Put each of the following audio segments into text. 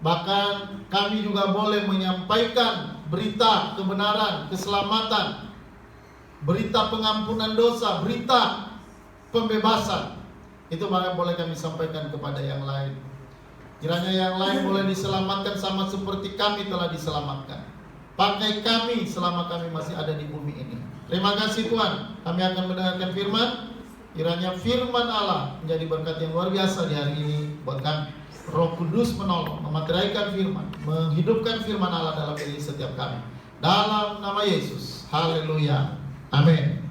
Bahkan kami juga boleh menyampaikan berita kebenaran, keselamatan, berita pengampunan dosa, berita pembebasan. Itu maka boleh kami sampaikan kepada yang lain. Kiranya yang lain boleh diselamatkan sama seperti kami telah diselamatkan. Pakai kami selama kami masih ada di bumi ini. Terima kasih Tuhan. Kami akan mendengarkan firman. Kiranya firman Allah menjadi berkat yang luar biasa di hari ini buat kami. Roh Kudus menolong, memateraikan firman, menghidupkan firman Allah dalam diri setiap kami. Dalam nama Yesus. Haleluya. Amin.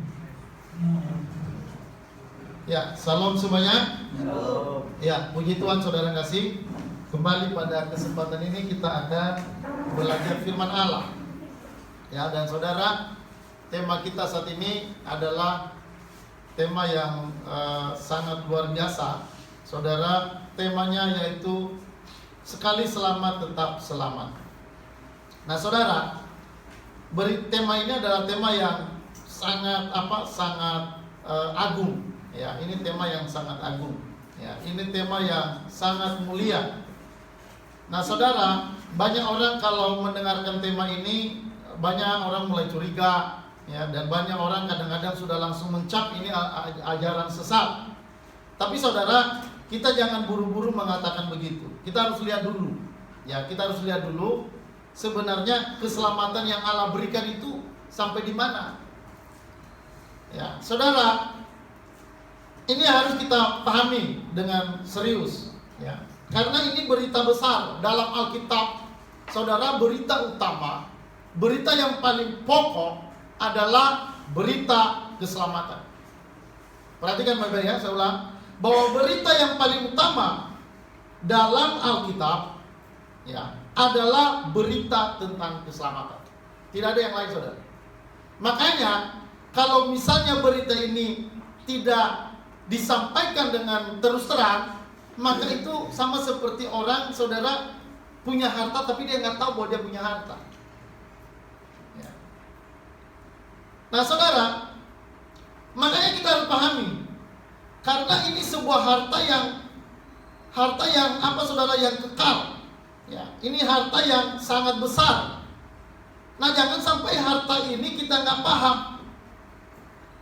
Ya, salam semuanya. Ya, puji Tuhan saudara kasih. Kembali pada kesempatan ini kita akan belajar firman Allah. Ya, dan saudara, tema kita saat ini adalah tema yang sangat luar biasa. Saudara, temanya yaitu sekali selamat tetap selamat. Nah, saudara, tema ini adalah tema yang sangat agung. Ya, ini tema yang sangat agung. Ya, ini tema yang sangat mulia. Nah, saudara, banyak orang kalau mendengarkan tema ini, banyak orang mulai curiga, ya, dan banyak orang kadang-kadang sudah langsung mencap ini ajaran sesat. Tapi saudara, kita jangan buru-buru mengatakan begitu. Kita harus lihat dulu. Ya, kita harus lihat dulu sebenarnya keselamatan yang Allah berikan itu sampai di mana. Ya, saudara, ini harus kita pahami dengan serius, ya. Karena ini berita besar dalam Alkitab. Saudara, berita utama, berita yang paling pokok adalah berita keselamatan. Perhatikan baik-baik ya, saya ulang. Bahwa berita yang paling utama dalam Alkitab, ya, adalah berita tentang keselamatan. Tidak ada yang lain, saudara. Makanya kalau misalnya berita ini tidak disampaikan dengan terus terang, maka itu sama seperti orang, saudara, punya harta tapi dia nggak tahu bahwa dia punya harta. Ya. Nah, saudara, makanya kita harus pahami, karena ini sebuah harta yang apa, saudara, yang kekal. Ya, ini harta yang sangat besar. Nah, jangan sampai harta ini kita nggak paham.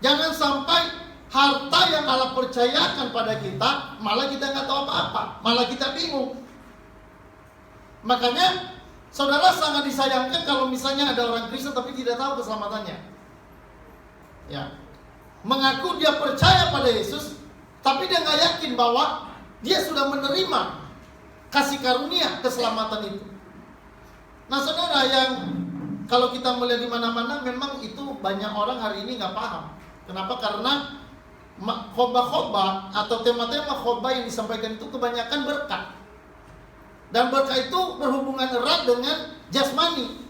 Jangan sampai harta yang Allah percayakan pada kita, malah kita nggak tahu apa-apa, malah kita bingung. Makanya, saudara, sangat disayangkan kalau misalnya ada orang Kristen tapi tidak tahu keselamatannya. Ya, mengaku dia percaya pada Yesus, tapi dia nggak yakin bahwa dia sudah menerima kasih karunia keselamatan itu. Nah, saudara, yang kalau kita melihat di mana-mana, memang itu banyak orang hari ini nggak paham. Kenapa? Karena khotbah-khotbah atau tema-tema khotbah yang disampaikan itu kebanyakan berkat. Dan berkat itu berhubungan erat dengan jasmani,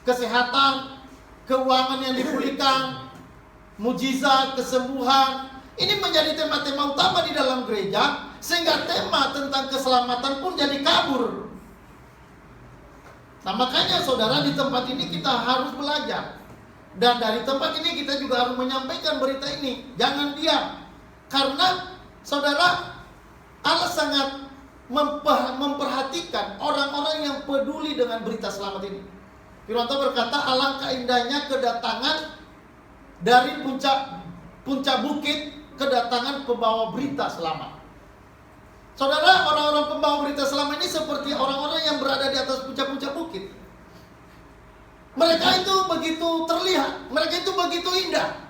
kesehatan, keuangan yang dipulihkan, mujizat, kesembuhan. Ini menjadi tema-tema utama di dalam gereja, sehingga tema tentang keselamatan pun jadi kabur. Nah, makanya saudara, di tempat ini kita harus belajar. Dan dari tempat ini kita juga harus menyampaikan berita ini. Jangan diam. Karena saudara, Allah sangat memperhatikan orang-orang yang peduli dengan berita selamat ini. Firman Tuhan berkata, alangkah indahnya kedatangan dari puncak bukit, kedatangan pembawa berita selamat. Saudara, orang-orang pembawa berita selamat ini seperti orang-orang yang berada di atas puncak-puncak bukit. Mereka itu begitu terlihat, mereka itu begitu indah.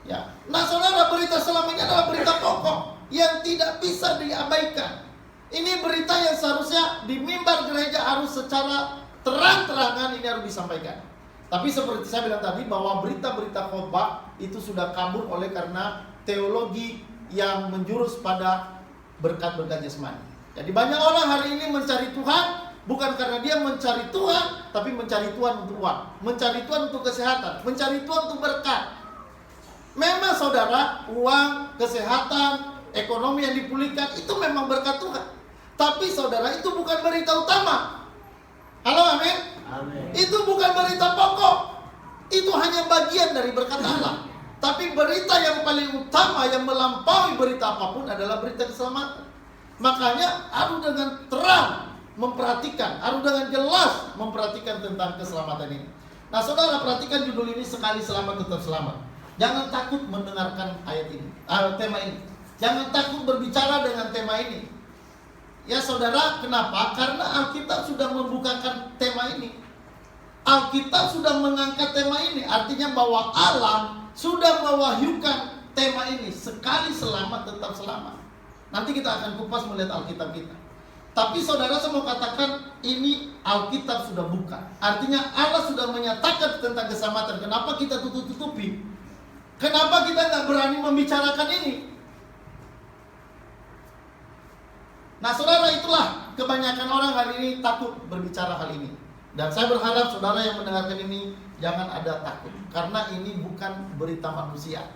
Ya, nah saudara, berita selamat ini adalah berita pokok yang tidak bisa diabaikan. Ini berita yang seharusnya di mimbar gereja harus secara terang-terangan ini harus disampaikan. Tapi seperti saya bilang tadi, bahwa berita-berita khotbah itu sudah kabur oleh karena teologi yang menjurus pada berkat-berkat jasmani. Jadi banyak orang hari ini mencari Tuhan bukan karena dia mencari Tuhan, tapi mencari Tuhan untuk uang, mencari Tuhan untuk kesehatan, mencari Tuhan untuk berkat. Memang saudara, uang, kesehatan, ekonomi yang dipulihkan itu memang berkat Tuhan. Tapi saudara, itu bukan berita utama. Halo, amin? Amin. Itu bukan berita pokok. Itu hanya bagian dari berkat Allah. Tapi berita yang paling utama yang melampaui berita apapun adalah berita keselamatan. Makanya harus dengan terang memperhatikan, harus dengan jelas memperhatikan tentang keselamatan ini. Nah, saudara, perhatikan judul ini, sekali selamat tetap selamat. Jangan takut mendengarkan ayat ini, tema ini. Jangan takut berbicara dengan tema ini. Ya saudara, kenapa? Karena Alkitab sudah membukakan tema ini. Alkitab sudah mengangkat tema ini. Artinya bahwa Allah sudah mewahyukan tema ini, sekali selamat tetap selamat. Nanti kita akan kupas melihat Alkitab kita. Tapi saudara, saya mau katakan ini Alkitab sudah buka. Artinya Allah sudah menyatakan tentang keselamatan. Kenapa kita tutup-tutupi? Kenapa kita nggak berani membicarakan ini? Nah saudara, itulah kebanyakan orang hari ini takut berbicara hal ini. Dan saya berharap saudara yang mendengarkan ini jangan ada takut. Karena ini bukan berita manusia.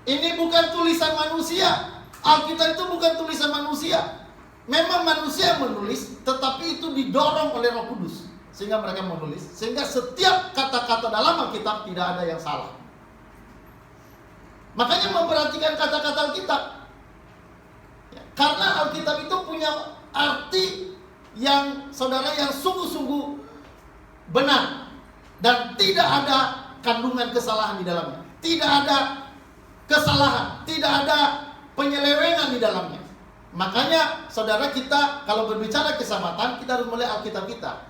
Ini bukan tulisan manusia. Alkitab itu bukan tulisan manusia. Memang manusia yang menulis, tetapi itu didorong oleh Roh Kudus sehingga mereka menulis. Sehingga setiap kata-kata dalam Alkitab tidak ada yang salah. Makanya memperhatikan kata-kata Alkitab. Karena Alkitab itu punya arti yang saudara yang sungguh-sungguh benar. Dan tidak ada kandungan kesalahan di dalamnya. Tidak ada kesalahan, tidak ada penyelewengan di dalamnya. Makanya saudara, kita kalau berbicara keselamatan, kita harus melihat Alkitab kita.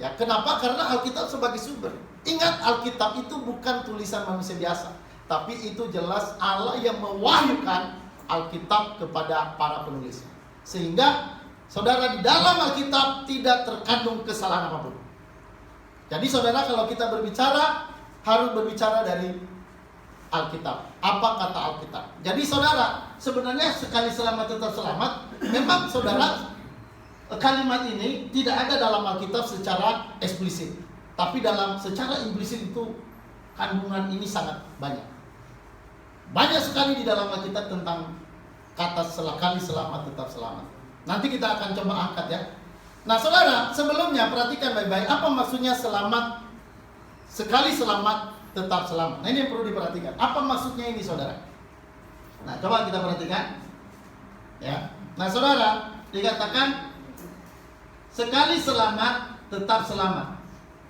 Ya, kenapa? Karena Alkitab sebagai sumber. Ingat, Alkitab itu bukan tulisan manusia biasa, tapi itu jelas Allah yang mewahyukan Alkitab kepada para penulisnya. Sehingga saudara, di dalam Alkitab tidak terkandung kesalahan apapun. Jadi saudara, kalau kita berbicara, harus berbicara dari Alkitab. Apa kata Alkitab? Jadi saudara, sebenarnya sekali selamat tetap selamat. Memang saudara, kalimat ini tidak ada dalam Alkitab secara eksplisit. Tapi secara implisit itu kandungan ini sangat banyak. Banyak sekali di dalam Alkitab tentang kata sekali selamat tetap selamat. Nanti kita akan coba angkat ya. Nah saudara, sebelumnya perhatikan baik-baik apa maksudnya selamat, sekali selamat tetap selamat. Nah ini yang perlu diperhatikan. Apa maksudnya ini saudara? Nah coba kita perhatikan ya. Nah saudara, dikatakan sekali selamat tetap selamat.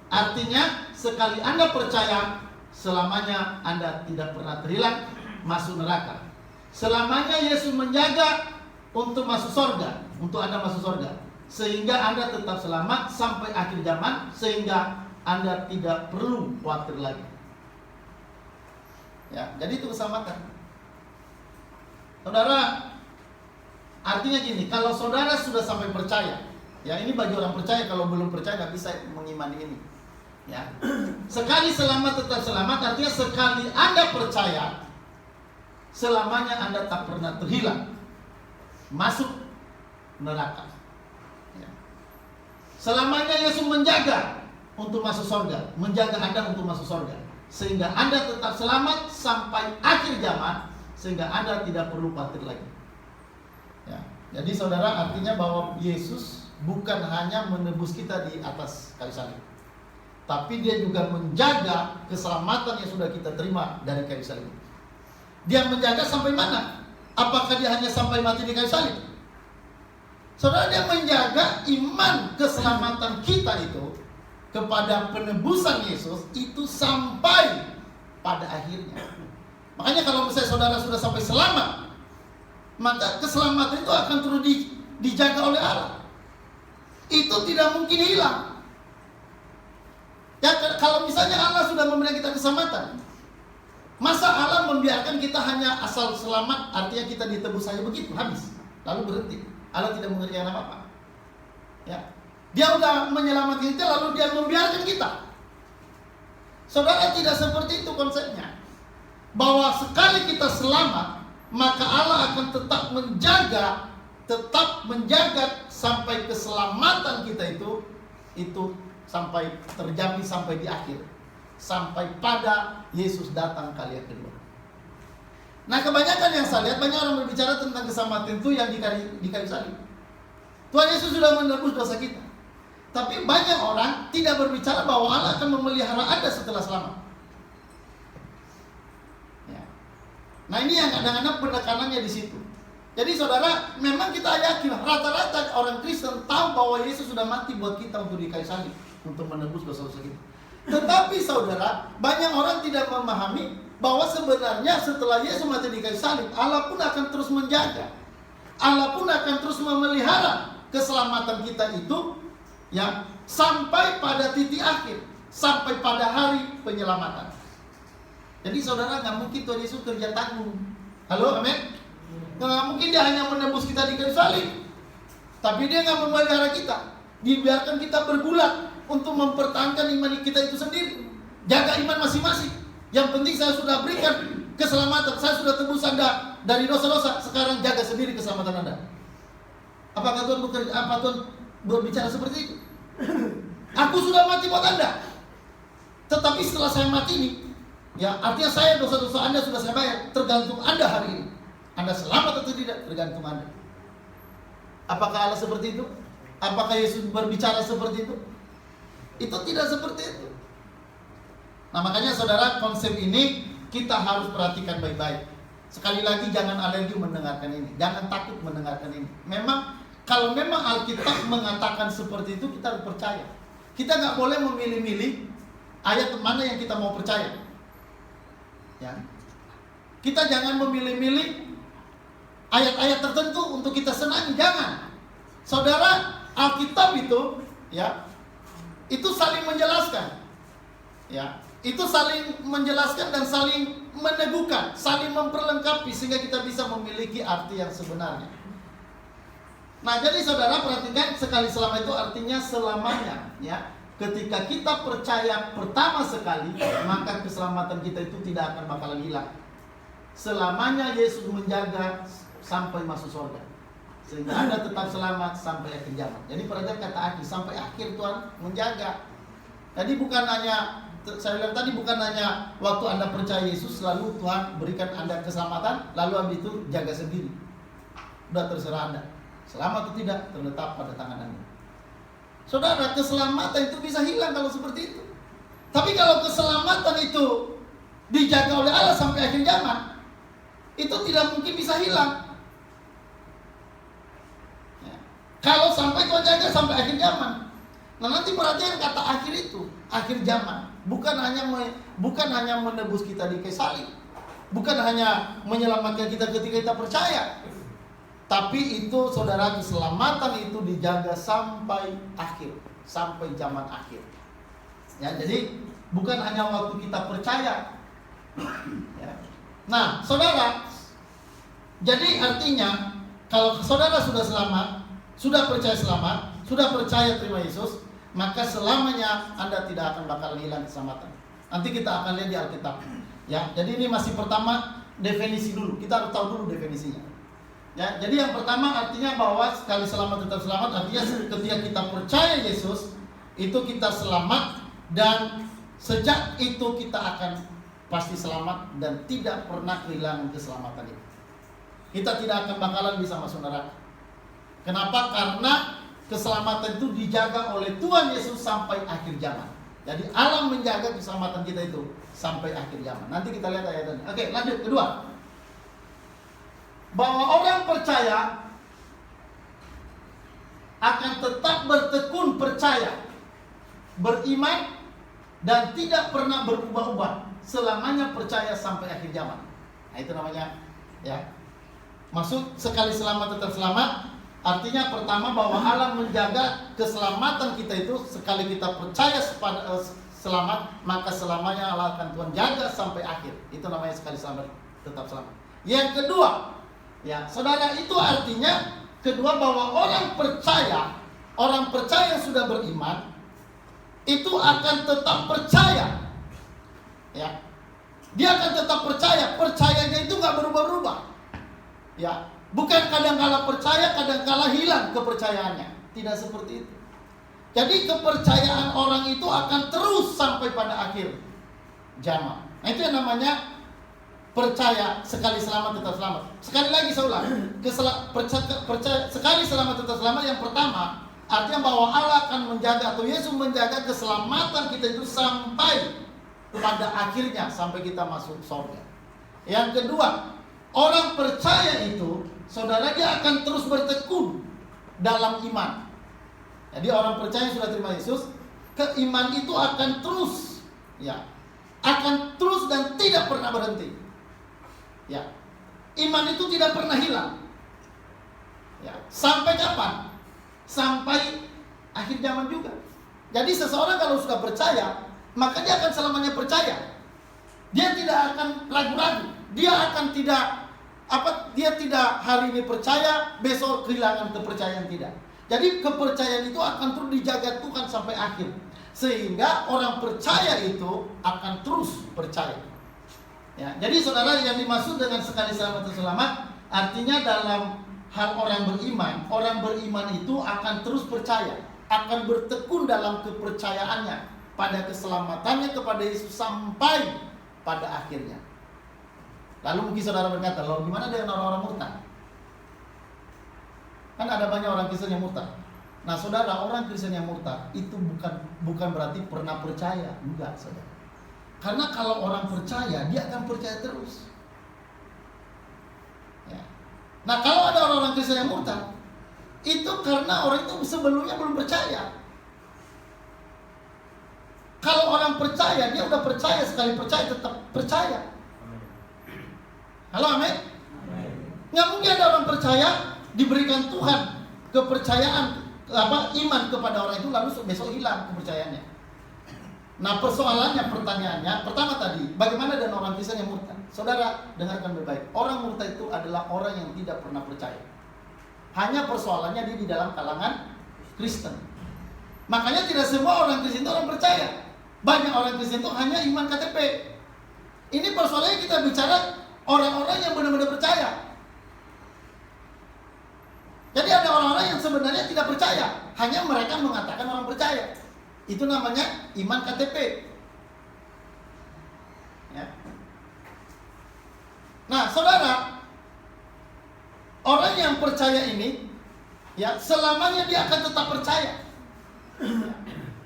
Artinya sekali Anda percaya, selamanya Anda tidak pernah terhilang masuk neraka. Selamanya Yesus menjaga untuk masuk surga, untuk Anda masuk surga, sehingga Anda tetap selamat sampai akhir zaman, sehingga Anda tidak perlu khawatir lagi. Ya, jadi itu keselamatan. Saudara, artinya gini, kalau saudara sudah sampai percaya, ya ini bagi orang percaya, kalau belum percaya nggak bisa mengimani ini. Ya, sekali selamat tetap selamat, artinya sekali Anda percaya, selamanya Anda tak pernah terhilang masuk neraka. Ya. Selamanya Yesus menjaga untuk masuk surga, menjaga Anda untuk masuk surga, sehingga Anda tetap selamat sampai akhir zaman, sehingga Anda tidak perlu khawatir lagi. Ya. Jadi saudara, artinya bahwa Yesus bukan hanya menebus kita di atas kayu salib, tapi dia juga menjaga keselamatan yang sudah kita terima dari kayu salib. Dia menjaga sampai mana? Apakah dia hanya sampai mati di kayu salib? Saudara, dia menjaga iman keselamatan kita itu kepada penebusan Yesus itu sampai pada akhirnya. Makanya kalau misalnya saudara sudah sampai selamat, maka keselamatan itu akan terus dijaga oleh Allah. Itu tidak mungkin hilang. Ya, kalau misalnya Allah sudah memberikan kita keselamatan, masa Allah membiarkan kita hanya asal selamat, artinya kita ditebus saja begitu, habis, lalu berhenti. Allah tidak mengerjakan apa-apa. Ya, dia sudah menyelamatkan kita, lalu dia membiarkan kita. Saudara, tidak seperti itu konsepnya. Bahwa sekali kita selamat, maka Allah akan tetap menjaga sampai keselamatan kita itu sampai terjamin sampai di akhir, sampai pada Yesus datang kali yang kedua. Nah, kebanyakan yang saya lihat, banyak orang berbicara tentang keselamatan itu yang di kayu salib. Tuhan Yesus sudah menebus dosa kita. Tapi banyak orang tidak berbicara bahwa Allah akan memelihara Anda setelah selamat. Ya. Nah, ini yang kadang-kadang penekanannya di situ. Jadi saudara, memang kita yakin rata-rata orang Kristen tahu bahwa Yesus sudah mati buat kita untuk di kayu salib, untuk menebus dosa-dosa kita. Tetapi saudara, banyak orang tidak memahami bahwa sebenarnya setelah Yesus mati di kayu salib, Allah pun akan terus menjaga. Allah pun akan terus memelihara keselamatan kita itu, ya, sampai pada titik akhir, sampai pada hari penyelamatan. Jadi saudara, nggak mungkin Tuhan Yesus kerja tanggung. Halo, amin. Nggak mungkin dia hanya menebus kita di kayu salib, tapi dia nggak memelihara kita. Dibiarkan kita bergulat untuk mempertahankan iman kita itu sendiri. Jaga iman masing-masing. Yang penting saya sudah berikan keselamatan, saya sudah tebus Anda dari dosa-dosa. Sekarang jaga sendiri keselamatan Anda. Apakah Tuhan bekerja? Apa Tuhan berbicara seperti itu? Aku sudah mati buat Anda. Tetapi setelah saya mati ini, ya artinya saya dosa-dosa Anda sudah saya bayar. Tergantung Anda hari ini. Anda selamat atau tidak, tergantung Anda. Apakah Allah seperti itu? Apakah Yesus berbicara seperti itu? Itu tidak seperti itu. Nah makanya saudara, konsep ini kita harus perhatikan baik-baik. Sekali lagi, jangan alergi mendengarkan ini. Jangan takut mendengarkan ini. Memang, kalau memang Alkitab mengatakan seperti itu, kita harus percaya. Kita nggak boleh memilih-milih ayat mana yang kita mau percaya. Ya. Kita jangan memilih-milih ayat-ayat tertentu untuk kita senangi, jangan. Saudara, Alkitab itu, ya, itu saling menjelaskan, ya, itu saling menjelaskan dan saling meneguhkan, saling memperlengkapi sehingga kita bisa memiliki arti yang sebenarnya. Nah, jadi saudara perhatikan, sekali selama itu artinya selamanya, ya. Ketika kita percaya pertama sekali, maka keselamatan kita itu tidak akan bakalan hilang. Selamanya Yesus menjaga sampai masuk surga, sehingga Anda tetap selamat sampai akhir zaman. Jadi perhatikan kata akhir, sampai akhir Tuhan menjaga. Jadi bukan hanya, saya bilang tadi, bukan hanya waktu Anda percaya Yesus lalu Tuhan berikan Anda keselamatan, lalu habis itu jaga sendiri. Udah terserah Anda, selamat atau tidak terletak pada tangan Anda. Saudara, keselamatan itu bisa hilang kalau seperti itu. Tapi kalau keselamatan itu dijaga oleh Allah sampai akhir zaman, itu tidak mungkin bisa hilang. Kalau sampai Tuhan jaga sampai akhir zaman. Nah nanti perhatikan kata akhir itu, akhir zaman. Bukan hanya menebus kita di kayu salib, bukan hanya menyelamatkan kita ketika kita percaya, tapi itu saudara, keselamatan itu dijaga sampai akhir, sampai zaman akhir. Ya, jadi bukan hanya waktu kita percaya. Ya. Nah saudara, jadi artinya kalau saudara sudah selamat, sudah percaya selamat, sudah percaya terima Yesus, maka selamanya Anda tidak akan bakal hilang keselamatan. Nanti kita akan lihat di Alkitab. Ya, jadi ini masih pertama definisi dulu. Kita harus tahu dulu definisinya. Ya, jadi yang pertama artinya bahwa sekali selamat tetap selamat, artinya ketika kita percaya Yesus, itu kita selamat dan sejak itu kita akan pasti selamat dan tidak pernah kehilangan keselamatan itu. Kita tidak akan bakalan bisa masuk neraka. Kenapa? Karena keselamatan itu dijaga oleh Tuhan Yesus sampai akhir zaman. Jadi Allah menjaga keselamatan kita itu sampai akhir zaman. Nanti kita lihat ayatnya. Oke, lanjut. Kedua, bahwa orang percaya akan tetap bertekun percaya, beriman, dan tidak pernah berubah-ubah. Selamanya percaya sampai akhir zaman. Nah itu namanya, ya. Maksud sekali selamat tetap selamat, artinya pertama bahwa Allah menjaga keselamatan kita itu, sekali kita percaya selamat, maka selamanya Allah akan Tuhan jaga sampai akhir. Itu namanya sekali selamat tetap selamat. Yang kedua, ya saudara, itu artinya kedua bahwa orang percaya yang sudah beriman itu akan tetap percaya. Ya, dia akan tetap percaya. Percayanya itu nggak berubah-ubah. Ya, bukan kadang-kala percaya, kadang-kala hilang kepercayaannya. Tidak seperti itu. Jadi kepercayaan orang itu akan terus sampai pada akhir zaman. Nah itu yang namanya percaya sekali selamat tetap selamat. Sekali lagi saya ulang, percaya sekali selamat tetap selamat. Yang pertama artinya bahwa Allah akan menjaga, atau Yesus menjaga keselamatan kita itu sampai pada akhirnya, sampai kita masuk surga. Yang kedua, orang percaya itu saudara, dia akan terus bertekun dalam iman. Jadi orang percaya yang sudah terima Yesus, keiman itu akan terus, ya, akan terus dan tidak pernah berhenti. Ya, iman itu tidak pernah hilang. Ya, sampai kapan? Sampai akhir zaman juga. Jadi seseorang kalau sudah percaya, maka dia akan selamanya percaya. Dia tidak akan ragu-ragu. Dia akan dia tidak hari ini percaya, besok kehilangan kepercayaan, tidak. Jadi kepercayaan itu akan terus dijaga Tuhan sampai akhir. Sehingga orang percaya itu akan terus percaya. Ya, jadi saudara, yang dimaksud dengan sekali selamat selamat, artinya dalam hal orang beriman itu akan terus percaya, akan bertekun dalam kepercayaannya pada keselamatannya kepada Yesus sampai pada akhirnya. Lalu mungkin saudara berkata, lalu gimana dengan orang-orang murtad? Kan ada banyak orang Kristen yang murtad. Nah saudara, orang Kristen yang murtad itu bukan berarti pernah percaya, enggak saudara. Karena kalau orang percaya, dia akan percaya terus. Ya. Nah kalau ada orang-orang Kristen yang murtad, itu karena orang itu sebelumnya belum percaya. Kalau orang percaya, dia udah percaya, sekali percaya tetap percaya. Halo, amin? Nggak mungkin ada orang percaya diberikan Tuhan kepercayaan, iman kepada orang itu, lalu besok hilang kepercayaannya. Nah persoalannya, pertanyaannya, pertama tadi, bagaimana dengan orang Kristen yang murtad? Saudara, dengarkan baik-baik. Orang murtad itu adalah orang yang tidak pernah percaya. Hanya persoalannya dia di dalam kalangan Kristen. Makanya tidak semua orang Kristen itu orang percaya. Banyak orang Kristen itu hanya iman KTP. Ini persoalannya, kita bicara orang-orang yang benar-benar percaya. Jadi ada orang-orang yang sebenarnya tidak percaya, hanya mereka mengatakan orang percaya. Itu namanya iman KTP. Ya. Nah, saudara, orang yang percaya ini, ya, selamanya dia akan tetap percaya.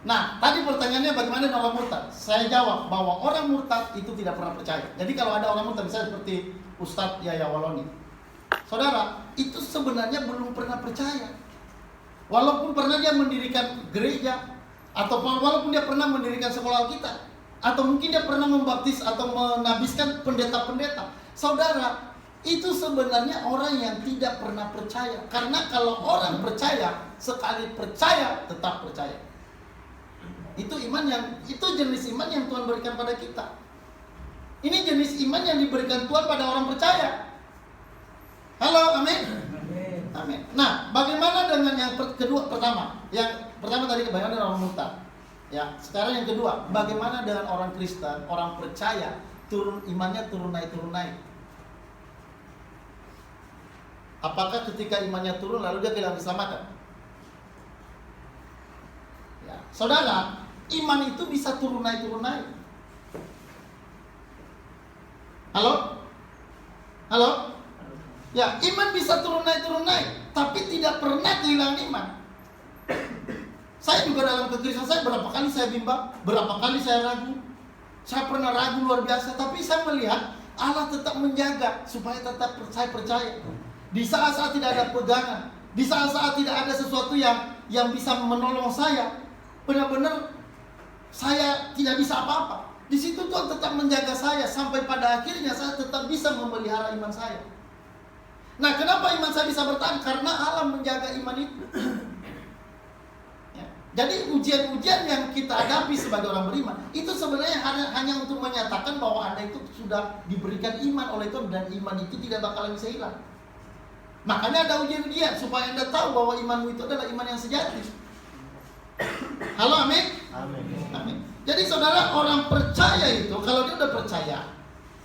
Nah, tadi pertanyaannya bagaimana dengan orang murtad? Saya jawab bahwa orang murtad itu tidak pernah percaya. Jadi kalau ada orang murtad, misalnya seperti Ustadz Yaya Waloni, saudara, itu sebenarnya belum pernah percaya. Walaupun pernah dia mendirikan gereja, atau walaupun dia pernah mendirikan sekolah kita, atau mungkin dia pernah membaptis atau menabiskan pendeta-pendeta, saudara, itu sebenarnya orang yang tidak pernah percaya. Karena kalau orang percaya, sekali percaya tetap percaya. Itu jenis iman yang Tuhan berikan pada kita. Ini jenis iman yang diberikan Tuhan pada orang percaya. Halo, amin. Amin. Nah, bagaimana dengan yang kedua? Yang pertama tadi bagaimana dengan orang murtad. Ya, sekarang yang kedua, bagaimana dengan orang Kristen, orang percaya, imannya turun naik. Apakah ketika imannya turun lalu dia kehilangan keselamatan? Ya, saudara, iman itu bisa turun naik. Halo? Ya, iman bisa turun naik, tapi tidak pernah kehilangan iman. Saya juga dalam kekristenan saya berapa kali saya bimbang, berapa kali saya ragu. Saya pernah ragu luar biasa, tapi saya melihat Allah tetap menjaga supaya tetap saya percaya. Di saat-saat tidak ada pegangan, di saat-saat tidak ada sesuatu yang bisa menolong saya, benar-benar saya tidak bisa apa-apa. Di situ Tuhan tetap menjaga saya sampai pada akhirnya saya tetap bisa memelihara iman saya. Nah, kenapa iman saya bisa bertahan? Karena Allah menjaga iman itu. Ya. Jadi ujian-ujian yang kita hadapi sebagai orang beriman itu sebenarnya hanya untuk menyatakan bahwa Anda itu sudah diberikan iman oleh Tuhan, dan iman itu tidak bakalan bisa hilang. Makanya ada ujian-ujian supaya Anda tahu bahwa imanmu itu adalah iman yang sejati. Halo, amin? Amin. Jadi saudara, orang percaya itu, kalau dia udah percaya,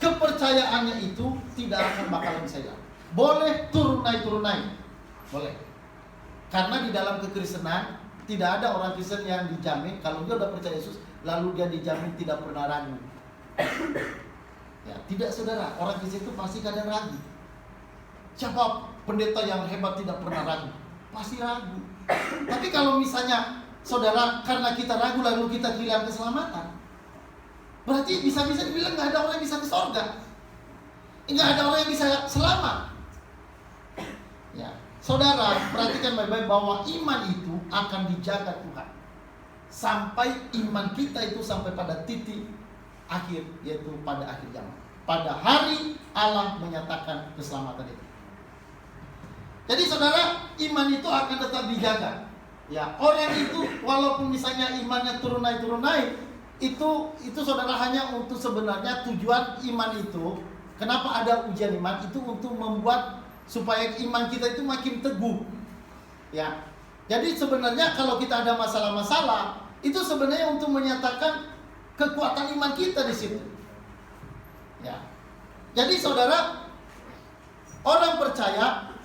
kepercayaannya itu tidak akan bakalan bisa hilang. Boleh turun naik, boleh. Karena di dalam kekristenan tidak ada orang Kristen yang dijamin kalau dia udah percaya Yesus lalu dia dijamin tidak pernah ragu. Ya, tidak saudara, orang Kristen itu pasti kadang ragu. Siapa pendeta yang hebat tidak pernah ragu? Pasti ragu. Tapi kalau misalnya saudara, karena kita ragu lalu kita kehilangan keselamatan, berarti bisa-bisa dibilang nggak ada orang yang bisa ke surga, nggak ada orang yang bisa selamat. Saudara, perhatikan baik-baik bahwa iman itu akan dijaga Tuhan sampai iman kita itu sampai pada titik akhir, yaitu pada akhir zaman. Pada hari Allah menyatakan keselamatan itu. Jadi saudara, iman itu akan tetap dijaga. Ya, orang itu walaupun misalnya imannya turun naik, itu saudara hanya untuk sebenarnya tujuan iman itu. Kenapa ada ujian iman? Itu untuk membuat supaya iman kita itu makin teguh. Ya. Jadi sebenarnya kalau kita ada masalah-masalah, itu sebenarnya untuk menyatakan kekuatan iman kita di situ. Ya. Jadi saudara, orang percaya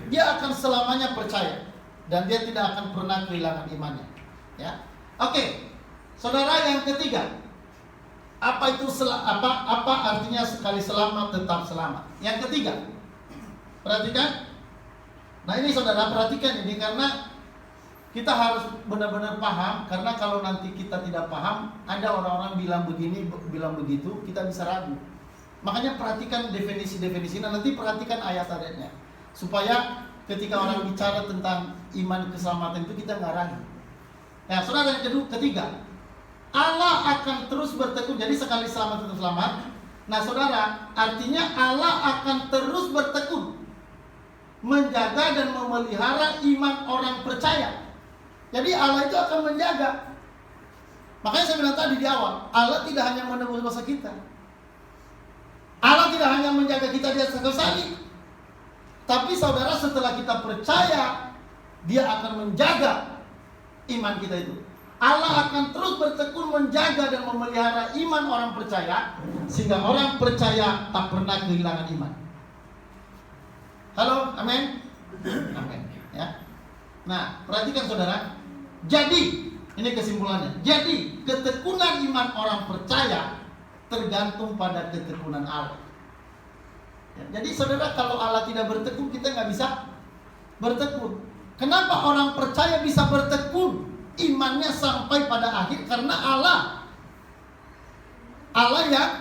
dia akan selamanya percaya dan dia tidak akan pernah kehilangan imannya. Ya. Oke. Saudara, yang ketiga, apa artinya sekali selamat tetap selamat? Yang ketiga, perhatikan. Nah ini saudara, perhatikan ini karena kita harus benar-benar paham. Karena kalau nanti kita tidak paham, ada orang-orang bilang begini, bilang begitu, kita bisa ragu. Makanya perhatikan definisi-definisi, nanti perhatikan ayat-ayatnya, supaya ketika orang bicara tentang iman keselamatan itu kita nggak ragu. Nah saudara, yang ketiga, Allah akan terus bertekun. Jadi sekali selamat tetap selamat. Nah saudara, artinya Allah akan terus bertekun menjaga dan memelihara iman orang percaya. Jadi Allah itu akan menjaga. Makanya saya bilang tadi di awal, Allah tidak hanya menebus dosa kita, Allah tidak hanya menjaga kita di atas kayu salib, tapi saudara, setelah kita percaya, Dia akan menjaga iman kita itu. Allah akan terus bertekun menjaga dan memelihara iman orang percaya, sehingga orang percaya tak pernah kehilangan iman. Halo, amin? Amin. Ya. Nah, perhatikan saudara. Jadi, ini kesimpulannya. Jadi, ketekunan iman orang percaya tergantung pada ketekunan Allah. Ya, jadi saudara, kalau Allah tidak bertekun, kita nggak bisa bertekun. Kenapa orang percaya bisa bertekun imannya sampai pada akhir? Karena Allah yang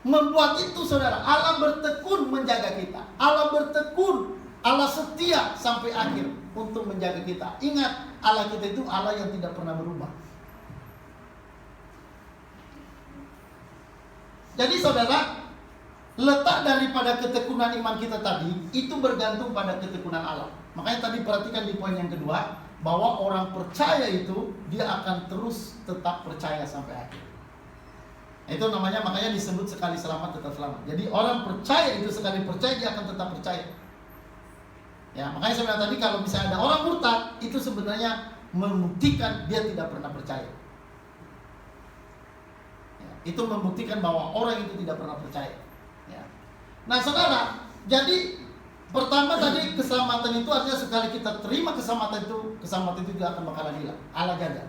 membuat itu saudara. Allah bertekun menjaga kita. Allah bertekun, Allah setia sampai akhir untuk menjaga kita. Ingat, Allah kita itu Allah yang tidak pernah berubah. Jadi saudara, letak daripada ketekunan iman kita tadi itu bergantung pada ketekunan Allah. Makanya tadi perhatikan di poin yang kedua, bahwa orang percaya itu dia akan terus tetap percaya sampai akhir. Itu namanya, makanya disebut sekali selamat tetap selamat. Jadi orang percaya itu sekali percaya dia akan tetap percaya. Ya, makanya saya bilang tadi kalau misalnya ada orang murtad, itu sebenarnya membuktikan dia tidak pernah percaya. Ya, itu membuktikan bahwa orang itu tidak pernah percaya. Ya. Nah saudara, jadi pertama tadi keselamatan itu artinya sekali kita terima keselamatan itu tidak akan bakalan hilang. Allah jaga.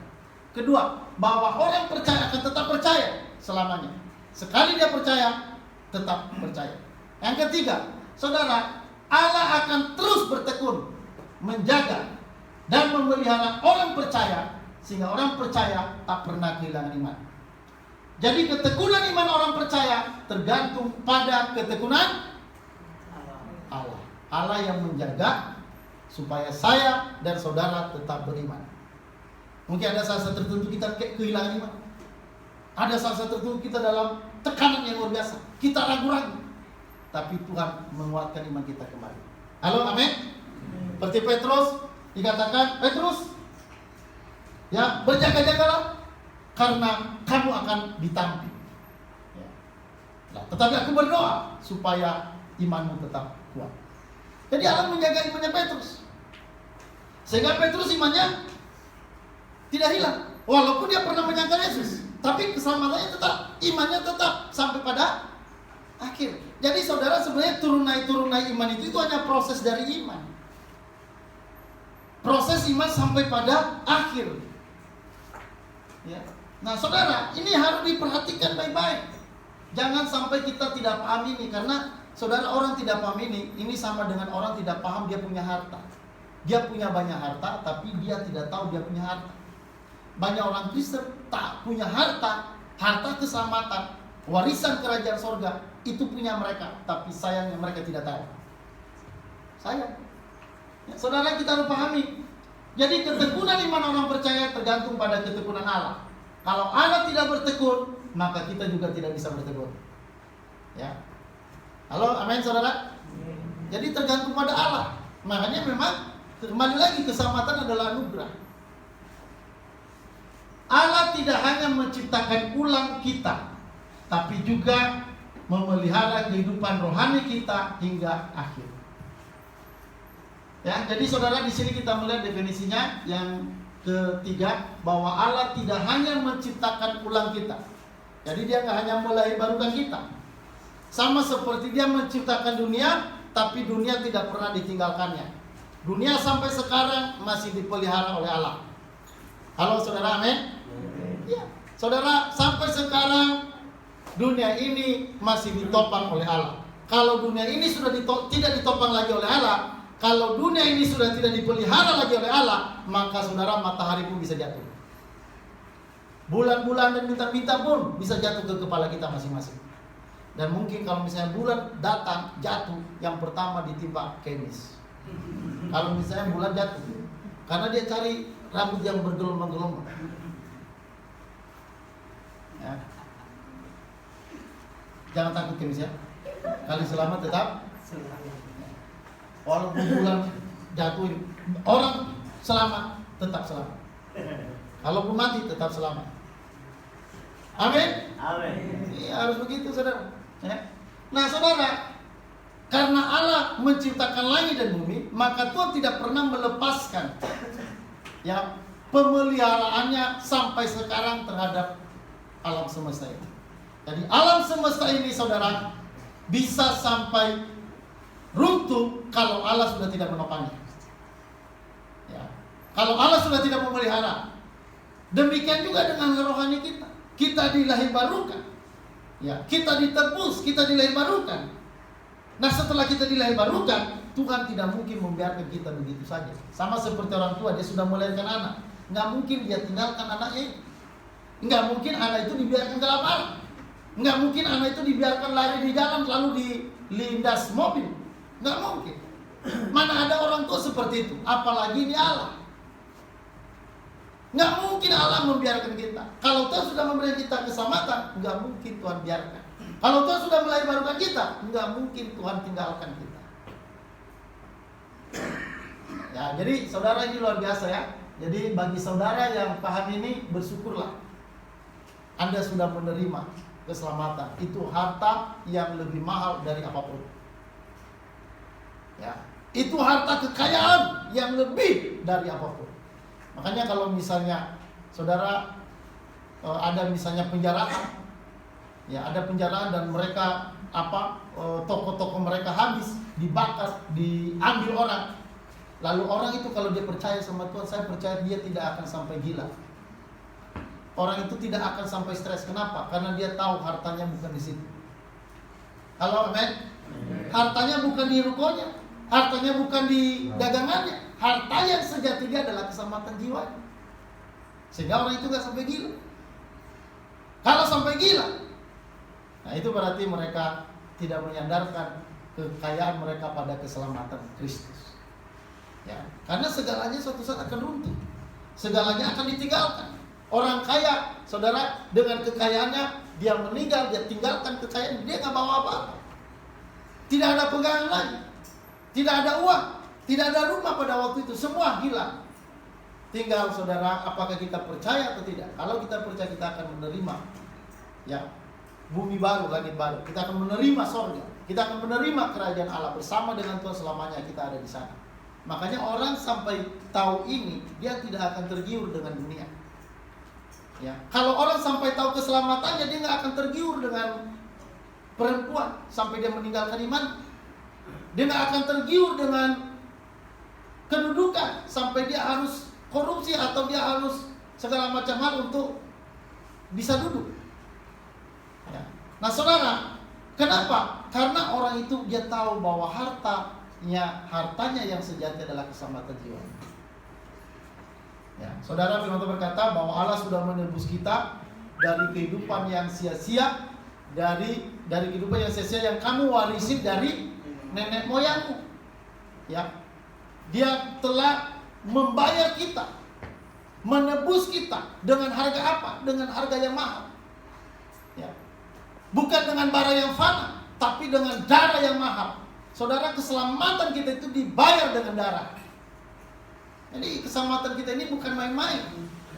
Kedua, bahwa orang percaya akan tetap percaya selamanya. Sekali dia percaya, tetap percaya. Yang ketiga, saudara, Allah akan terus bertekun menjaga dan memelihara orang percaya, sehingga orang percaya tak pernah kehilangan iman. Jadi ketekunan iman orang percaya tergantung pada ketekunan Allah. Allah yang menjaga supaya saya dan saudara tetap beriman. Mungkin ada saat-saat tertentu kita kehilangan iman. Ada saat-saat tertentu kita dalam tekanan yang luar biasa. Kita ragu-ragu. Tapi Tuhan menguatkan iman kita kembali. Halo, amin? Seperti Petrus dikatakan, Petrus, ya berjaga-jagalah karena kamu akan ditampil. Ya. Nah, tetapi aku berdoa supaya imanmu tetap kuat. Jadi Allah menjaga imannya Petrus, sehingga Petrus imannya tidak hilang. Walaupun dia pernah menyangkal Yesus, tapi keselamatannya tetap, imannya tetap sampai pada akhir. Jadi saudara, sebenarnya turun naik iman itu hanya proses dari iman. Proses iman sampai pada akhir. Ya. Nah saudara, ini harus diperhatikan baik-baik. Jangan sampai kita tidak paham ini, karena saudara, orang tidak paham ini sama dengan orang tidak paham dia punya harta. Dia punya banyak harta, tapi dia tidak tahu dia punya harta. Banyak orang Kristen tak punya harta keselamatan, warisan kerajaan sorga, itu punya mereka, tapi sayangnya mereka tidak tahu. Sayang. Ya, saudara, kita harus pahami. Jadi ketekunan iman orang percaya tergantung pada ketekunan Allah. Kalau Allah tidak bertekun, maka kita juga tidak bisa bertekun. Ya. Halo, amin saudara. Jadi tergantung pada Allah. Makanya memang kembali lagi keselamatan adalah anugerah. Allah tidak hanya menciptakan ulang kita, tapi juga memelihara kehidupan rohani kita hingga akhir. Ya, jadi saudara, di sini kita melihat definisinya yang ketiga, bahwa Allah tidak hanya menciptakan ulang kita. Jadi dia nggak hanya melahirkan kita. Sama seperti dia menciptakan dunia, tapi dunia tidak pernah ditinggalkannya. Dunia sampai sekarang masih dipelihara oleh Allah. Halo saudara, amin? Ya, saudara, sampai sekarang dunia ini masih ditopang oleh Allah. Kalau dunia ini sudah tidak ditopang lagi oleh Allah, kalau dunia ini sudah tidak dipelihara lagi oleh Allah, maka saudara, matahari pun bisa jatuh. Bulan-bulan dan bintang-bintang pun bisa jatuh ke kepala kita masing-masing. Dan mungkin kalau misalnya bulan datang jatuh, yang pertama ditimpa Kemis. Kalau misalnya bulan jatuh, karena dia cari rambut yang bergelombang-gelombang. Ya. Jangan takut Kemis ya. Kali selamat tetap. Walaupun bulan jatuh, orang selamat tetap selamat. Kalaupun mati tetap selamat. Amin. Amin. Iya, harus begitu saudara. Ya. Nah saudara, karena Allah menciptakan langit dan bumi, maka Tuhan tidak pernah melepaskan ya pemeliharaannya sampai sekarang terhadap alam semesta ini. Jadi alam semesta ini saudara bisa sampai runtuh kalau Allah sudah tidak menopangnya. Ya. Kalau Allah sudah tidak memelihara. Demikian juga dengan rohani kita. Kita dilahirbarukan. Ya, kita ditebus, kita dilahirbarukan. Nah, setelah kita dilahirbarukan, Tuhan tidak mungkin membiarkan kita begitu saja. Sama seperti orang tua, dia sudah melahirkan anak. Nggak mungkin dia tinggalkan anaknya. Nggak mungkin anak itu dibiarkan ke lapangan. Nggak mungkin anak itu dibiarkan lari di jalan lalu dilindas mobil. Nggak mungkin. Mana ada orang tua seperti itu, apalagi ini Allah. Nggak mungkin Allah membiarkan kita. Kalau Tuhan sudah memberi kita keselamatan, nggak mungkin Tuhan biarkan. Kalau Tuhan sudah melahirkan kita, nggak mungkin Tuhan tinggalkan kita. Ya, jadi saudara, ini luar biasa ya. Jadi bagi saudara yang paham ini, bersyukurlah Anda sudah menerima keselamatan. Itu harta yang lebih mahal dari apapun. Ya, itu harta kekayaan yang lebih dari apapun. Makanya kalau misalnya saudara ada misalnya penjaraan, ya ada penjaraan dan mereka toko-toko mereka habis, dibakar, diambil orang. Lalu orang itu kalau dia percaya sama Tuhan, saya percaya dia tidak akan sampai gila. Orang itu tidak akan sampai stres. Kenapa? Karena dia tahu hartanya bukan di situ. Halo, amin. Hartanya bukan di rukonya, hartanya bukan di dagangannya. Harta yang sejati dia adalah keselamatan jiwa. Sehingga orang itu gak sampai gila. Kalau sampai gila, nah itu berarti mereka tidak menyandarkan kekayaan mereka pada keselamatan Kristus. Ya, karena segalanya suatu saat akan runtuh. Segalanya akan ditinggalkan. Orang kaya, saudara, dengan kekayaannya, dia meninggal, dia tinggalkan kekayaan, dia gak bawa apa-apa. Tidak ada pegangan lagi. Tidak ada uang. Tidak ada rumah pada waktu itu, semua hilang. Tinggal saudara, apakah kita percaya atau tidak? Kalau kita percaya, kita akan menerima ya bumi baru, langit baru. Kita akan menerima sorga. Kita akan menerima kerajaan Allah bersama dengan Tuhan selamanya. Kita ada di sana. Makanya orang sampai tahu ini, dia tidak akan tergiur dengan dunia. Ya, kalau orang sampai tahu keselamatannya, dia nggak akan tergiur dengan perempuan sampai dia meninggalkan iman. Dia nggak akan tergiur dengan kedudukan sampai dia harus korupsi atau dia harus segala macam hal untuk bisa duduk. Ya. Nah saudara, kenapa? Karena orang itu dia tahu bahwa hartanya yang sejati adalah keselamatan jiwa. Ya, saudara, firman Tuhan berkata bahwa Allah sudah menebus kita dari kehidupan yang sia-sia, dari kehidupan yang sia-sia yang kamu warisi dari nenek moyangmu. Ya. Dia telah membayar kita, menebus kita dengan harga apa? Dengan harga yang mahal. Ya. Bukan dengan bara yang fana, tapi dengan darah yang mahal. Saudara, keselamatan kita itu dibayar dengan darah. Jadi keselamatan kita ini bukan main-main.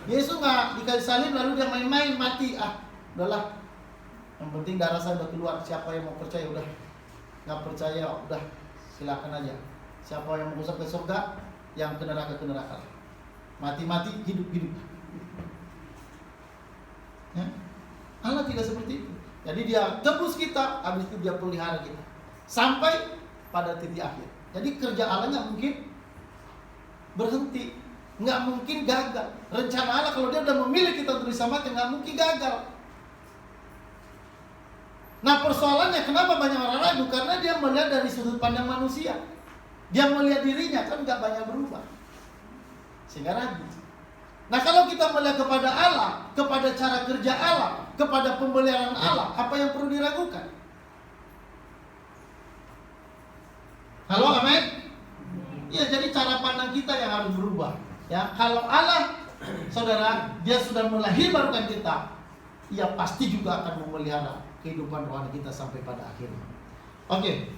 Yesus nggak dikasih salib lalu dia main-main mati. Udahlah. Yang penting darah saya udah keluar. Siapa yang mau percaya udah. Nggak percaya udah silakan aja. Siapa yang mau masuk ke surga, yang ke neraka ke neraka. Mati-mati, hidup-hidup. Ya? Allah tidak seperti itu. Jadi dia tebus kita, habis itu dia pelihara kita sampai pada titik akhir. Jadi kerja Allah nggak mungkin berhenti, nggak mungkin gagal. Rencana Allah kalau dia udah memilih kita untuk diselamatkan, nggak mungkin gagal. Nah persoalannya kenapa banyak orang ragu? Karena dia melihat dari sudut pandang manusia. Dia melihat dirinya kan nggak banyak berubah, sehingga ragu. Nah kalau kita melihat kepada Allah, kepada cara kerja Allah, kepada pemeliharaan Allah, apa yang perlu diragukan? Halo, amin? Ya, jadi cara pandang kita yang harus berubah. Ya, kalau Allah, saudara, dia sudah melahirkan kita, ia pasti juga akan memelihara kehidupan rohani kita sampai pada akhirnya. Oke.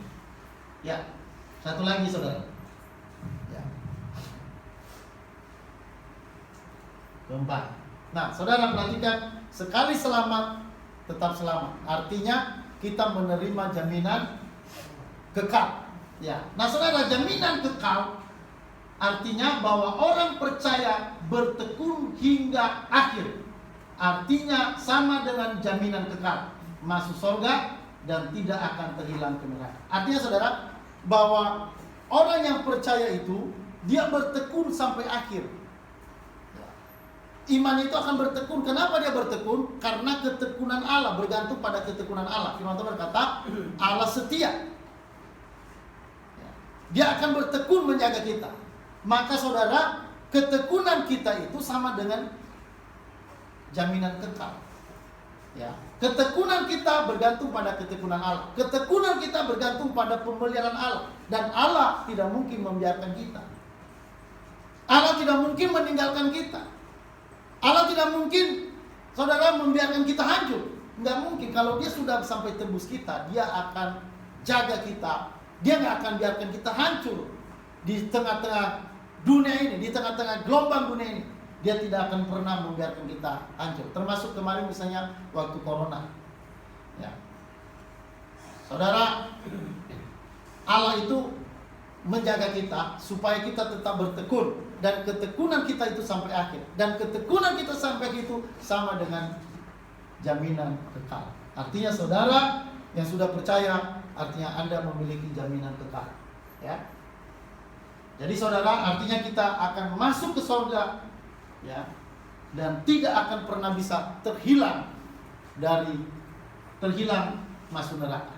Ya, satu lagi, saudara. Ya. Keempat. Nah, saudara perhatikan, sekali selamat, tetap selamat. Artinya kita menerima jaminan kekal. Ya, nah saudara, jaminan kekal artinya bahwa orang percaya bertekun hingga akhir. Artinya sama dengan jaminan kekal, masuk surga dan tidak akan terhilang ke neraka. Artinya saudara, bahwa orang yang percaya itu dia bertekun sampai akhir. Iman itu akan bertekun. Kenapa dia bertekun? Karena ketekunan Allah, bergantung pada ketekunan Allah. Firman Tuhan berkata, Allah setia. Dia akan bertekun menjaga kita. Maka saudara, ketekunan kita itu sama dengan jaminan kekal. Ya, ketekunan kita bergantung pada ketekunan Allah. Ketekunan kita bergantung pada pemeliharaan Allah. Dan Allah tidak mungkin membiarkan kita. Allah tidak mungkin meninggalkan kita. Allah tidak mungkin, saudara, membiarkan kita hancur. Nggak mungkin. Kalau dia sudah sampai tebus kita, dia akan jaga kita. Dia nggak akan biarkan kita hancur di tengah-tengah dunia ini, di tengah-tengah gelombang dunia ini. Dia tidak akan pernah membiarkan kita hancur. Termasuk kemarin misalnya waktu corona. Ya. Saudara, Allah itu menjaga kita supaya kita tetap bertekun. Dan ketekunan kita itu sampai akhir. Dan ketekunan kita sampai itu sama dengan jaminan kekal. Artinya saudara yang sudah percaya, artinya Anda memiliki jaminan kekal. Ya. Jadi saudara, artinya kita akan masuk ke surga, ya, dan tidak akan pernah bisa terhilang masuk neraka.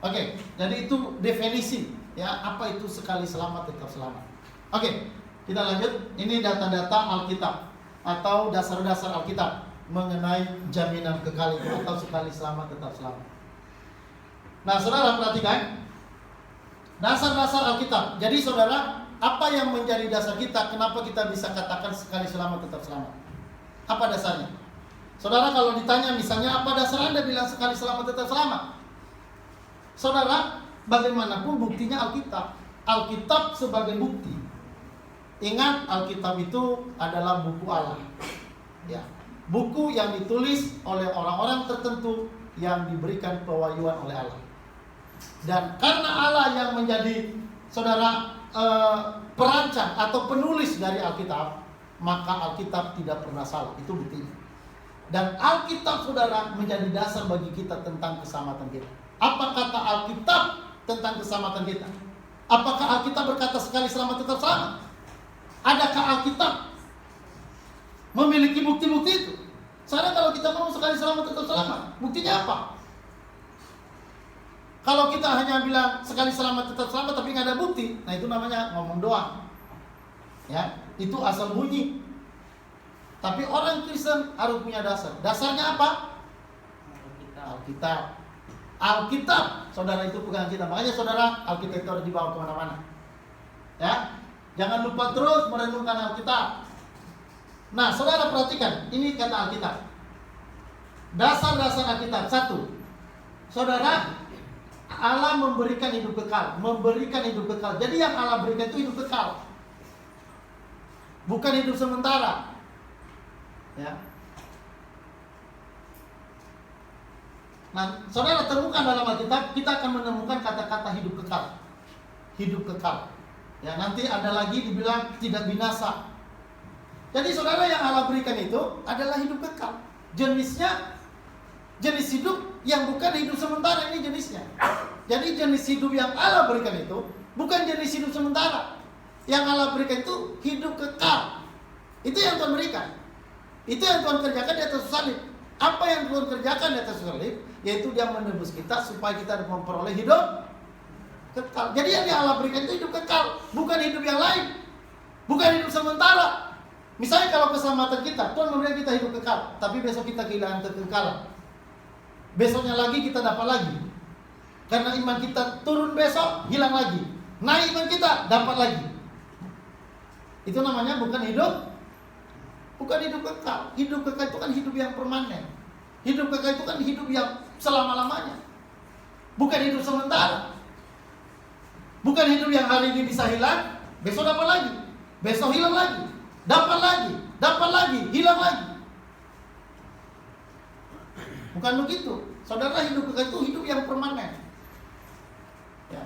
Oke, jadi itu definisi, ya, apa itu sekali selamat tetap selamat. Oke, kita lanjut. Ini data-data Alkitab atau dasar-dasar Alkitab mengenai jaminan kekal itu atau sekali selamat tetap selamat. Nah, saudara perhatikan dasar-dasar Alkitab. Jadi saudara, apa yang menjadi dasar kita? Kenapa kita bisa katakan sekali selamat tetap selamat? Apa dasarnya? Saudara, kalau ditanya misalnya apa dasar Anda bilang sekali selamat tetap selamat? Saudara, bagaimanapun buktinya Alkitab. Alkitab sebagai bukti. Ingat, Alkitab itu adalah buku Allah. Ya, buku yang ditulis oleh orang-orang tertentu yang diberikan pewahyuan oleh Allah. Dan karena Allah yang menjadi saudara perancang atau penulis dari Alkitab, maka Alkitab tidak pernah salah. Itu buktinya. Dan Alkitab saudara menjadi dasar bagi kita tentang keselamatan kita. Apa kata Alkitab tentang keselamatan kita? Apakah Alkitab berkata sekali selamat tetap selamat? Adakah Alkitab memiliki bukti-bukti itu? Soalnya kalau kita mau sekali selamat tetap selamat, buktinya apa? Kalau kita hanya bilang sekali selamat tetap selamat tapi nggak ada bukti, nah itu namanya ngomong doang. Ya, itu asal bunyi. Tapi orang Kristen harus punya dasar. Dasarnya apa? Alkitab. Alkitab, saudara, itu pegangan kita. Makanya saudara, Alkitab itu harus dibawa kemana-mana. Ya, Jangan lupa terus merenungkan Alkitab. Nah, saudara perhatikan, ini kata Alkitab. Dasar-dasar Alkitab. 1. Saudara, Allah memberikan hidup kekal. Memberikan hidup kekal. Jadi yang Allah berikan itu hidup kekal, bukan hidup sementara. Ya. Nah, saudara temukan dalam Alkitab, kita akan menemukan kata-kata hidup kekal. Hidup kekal. Ya, nanti ada lagi dibilang tidak binasa. Jadi saudara, yang Allah berikan itu adalah hidup kekal. Jenisnya jenis hidup yang bukan hidup sementara, ini jenisnya. Jadi jenis hidup yang Allah berikan itu bukan jenis hidup sementara. Yang Allah berikan itu hidup kekal. Itu yang Tuhan berikan. Itu yang Tuhan kerjakan di atas salib. Apa yang Tuhan kerjakan di atas salib? Yaitu Dia menebus kita supaya kita memperoleh hidup kekal. Jadi yang Allah berikan itu hidup kekal, bukan hidup yang lain, bukan hidup sementara. Misalnya kalau keselamatan kita, Tuhan memberikan kita hidup kekal, tapi besok kita kehilangan kekekalan. Besoknya lagi kita dapat lagi. Karena iman kita turun besok, hilang lagi. Naik iman kita, dapat lagi. Itu namanya bukan hidup kekal. Hidup kekal itu kan hidup yang permanen. Hidup kekal itu kan hidup yang selama-lamanya, bukan hidup sementara. Bukan hidup yang hari ini bisa hilang, besok dapat lagi, besok hilang lagi, dapat lagi, hilang lagi. Bukan begitu. Saudara, hidup kekal itu hidup yang permanen. Ya.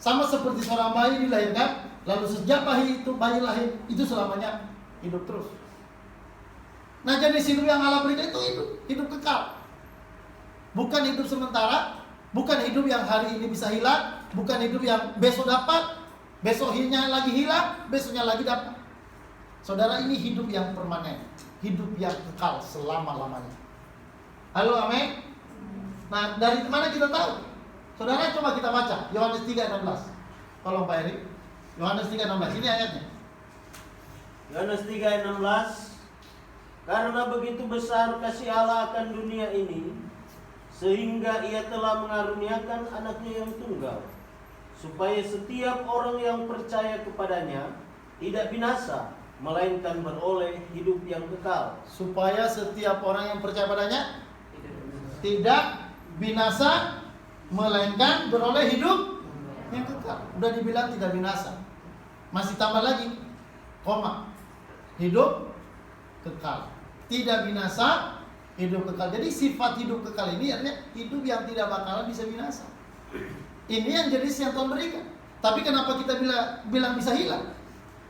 Sama seperti seorang bayi dilahirkan, lalu sejak bayi lahir, itu selamanya hidup terus. Nah, jenis hidup yang Allah berikan itu hidup kekal. Bukan hidup sementara, bukan hidup yang hari ini bisa hilang, bukan hidup yang besok dapat, besoknya lagi hilang, besoknya lagi dapat. Saudara, ini hidup yang permanen, hidup yang kekal selama-lamanya. Halo, amin. Nah, dari mana kita tahu? Saudara, coba kita baca Yohanes 3:16. Tolong Pak Erik. Yohanes 3:16, ini ayatnya. Yohanes 3:16. Karena begitu besar kasih Allah akan dunia ini, sehingga Ia telah mengaruniakan anaknya yang tunggal, supaya setiap orang yang percaya kepadanya tidak binasa, melainkan beroleh hidup yang kekal. Supaya setiap orang yang percaya padanya tidak binasa, melainkan beroleh hidup yang kekal. Udah dibilang tidak binasa, masih tambah lagi koma, hidup kekal. Tidak binasa, hidup kekal. Jadi sifat hidup kekal ini artinya hidup yang tidak bakalan bisa binasa. Ini yang jenis yang Tuhan berikan. Tapi kenapa kita bilang bisa hilang?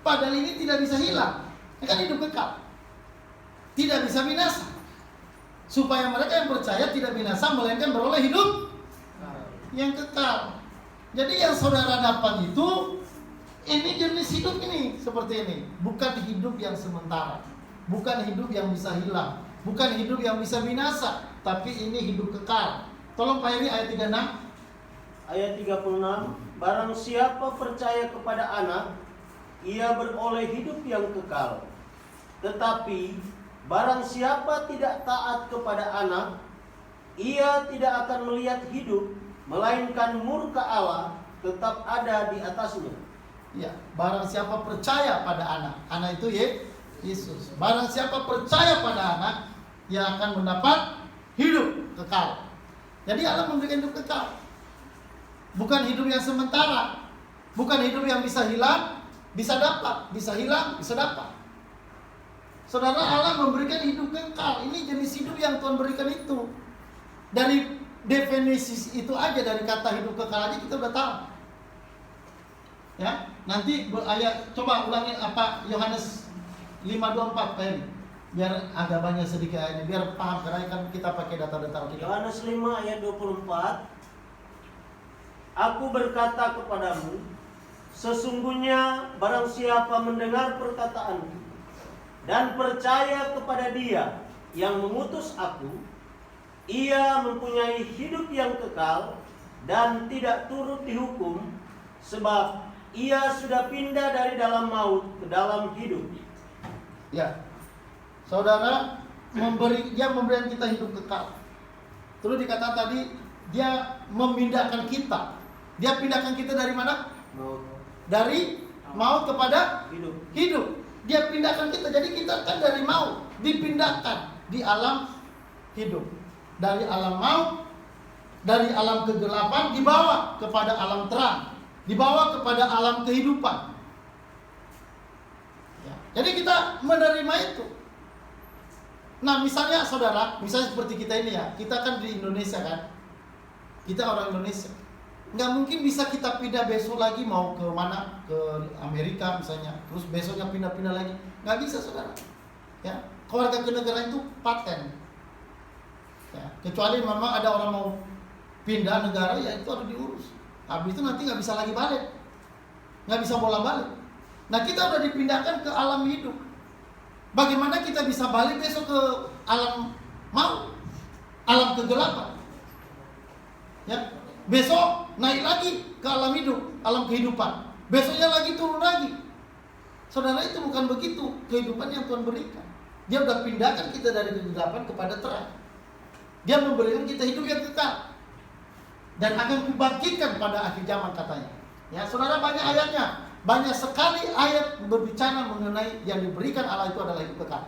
Padahal ini tidak bisa hilang. Ini kan hidup kekal, tidak bisa binasa. Supaya mereka yang percaya tidak binasa, melainkan beroleh hidup yang kekal. Jadi yang saudara dapat itu, ini jenis hidup ini seperti ini. Bukan hidup yang sementara, bukan hidup yang bisa hilang, bukan hidup yang bisa binasa, tapi ini hidup kekal. Tolong Pak Eri, ayat 36. Ayat 36. Barang siapa percaya kepada anak, ia beroleh hidup yang kekal. Tetapi barang siapa tidak taat kepada anak, ia tidak akan melihat hidup, melainkan murka Allah tetap ada di atasnya. Ya, barang siapa percaya pada anak itu Yesus. Barang siapa percaya pada anak, ia akan mendapat hidup kekal. Jadi Allah memberikan hidup kekal, bukan hidup yang sementara, bukan hidup yang bisa hilang, bisa dapat, bisa hilang, bisa dapat. Saudara, Allah memberikan hidup kekal. Ini jenis hidup yang Tuhan berikan itu. Dari definisi itu aja, dari kata hidup kekal aja kita udah tahu. Ya, nanti ayat, coba ulangin apa Yohanes 5:24 Pak Eri, biar agak banyak sedikit ayatnya, biar paham, karena kan kita pakai data-data kita. Yohanes 5 ayat 24. Aku berkata kepadamu, sesungguhnya barang siapa mendengar perkataanku dan percaya kepada Dia yang mengutus aku, ia mempunyai hidup yang kekal dan tidak turut dihukum, sebab ia sudah pindah dari dalam maut ke dalam hidup. Ya, saudara, dia memberikan kita hidup kekal. Terus dikatakan tadi, dia memindahkan kita. Dia pindahkan kita dari mana? Maut. Dari maut kepada Hidup. hidup. Dia pindahkan kita. Jadi kita kan dari maut dipindahkan di alam hidup. Dari alam maut, dari alam kegelapan dibawa kepada alam terang, dibawa kepada alam kehidupan. Ya. Jadi kita menerima itu. Nah, misalnya saudara, misalnya seperti kita ini ya, kita kan di Indonesia kan, kita orang Indonesia. Nggak mungkin bisa kita pindah besok lagi mau ke mana, ke Amerika misalnya, terus besoknya pindah-pindah lagi. Nggak bisa saudara. Ya, keluarga kenegaraan itu paten. Ya, kecuali memang ada orang mau pindah negara, ya itu harus diurus. Habis itu nanti nggak bisa lagi balik, nggak bisa bola balik. Nah, kita udah dipindahkan ke alam hidup. Bagaimana kita bisa balik besok ke alam maut, alam kegelapan? Ya, besok naik lagi ke alam hidup, alam kehidupan. Besoknya lagi turun lagi. Saudara, itu bukan begitu kehidupan yang Tuhan berikan. Dia udah pindahkan kita dari kegelapan kepada terang. Dia memberikan kita hidup yang kekal dan akan kubangkitkan pada akhir zaman katanya. Ya, saudara, banyak ayatnya. Banyak sekali ayat berbicara mengenai yang diberikan Allah itu adalah hidup kekal.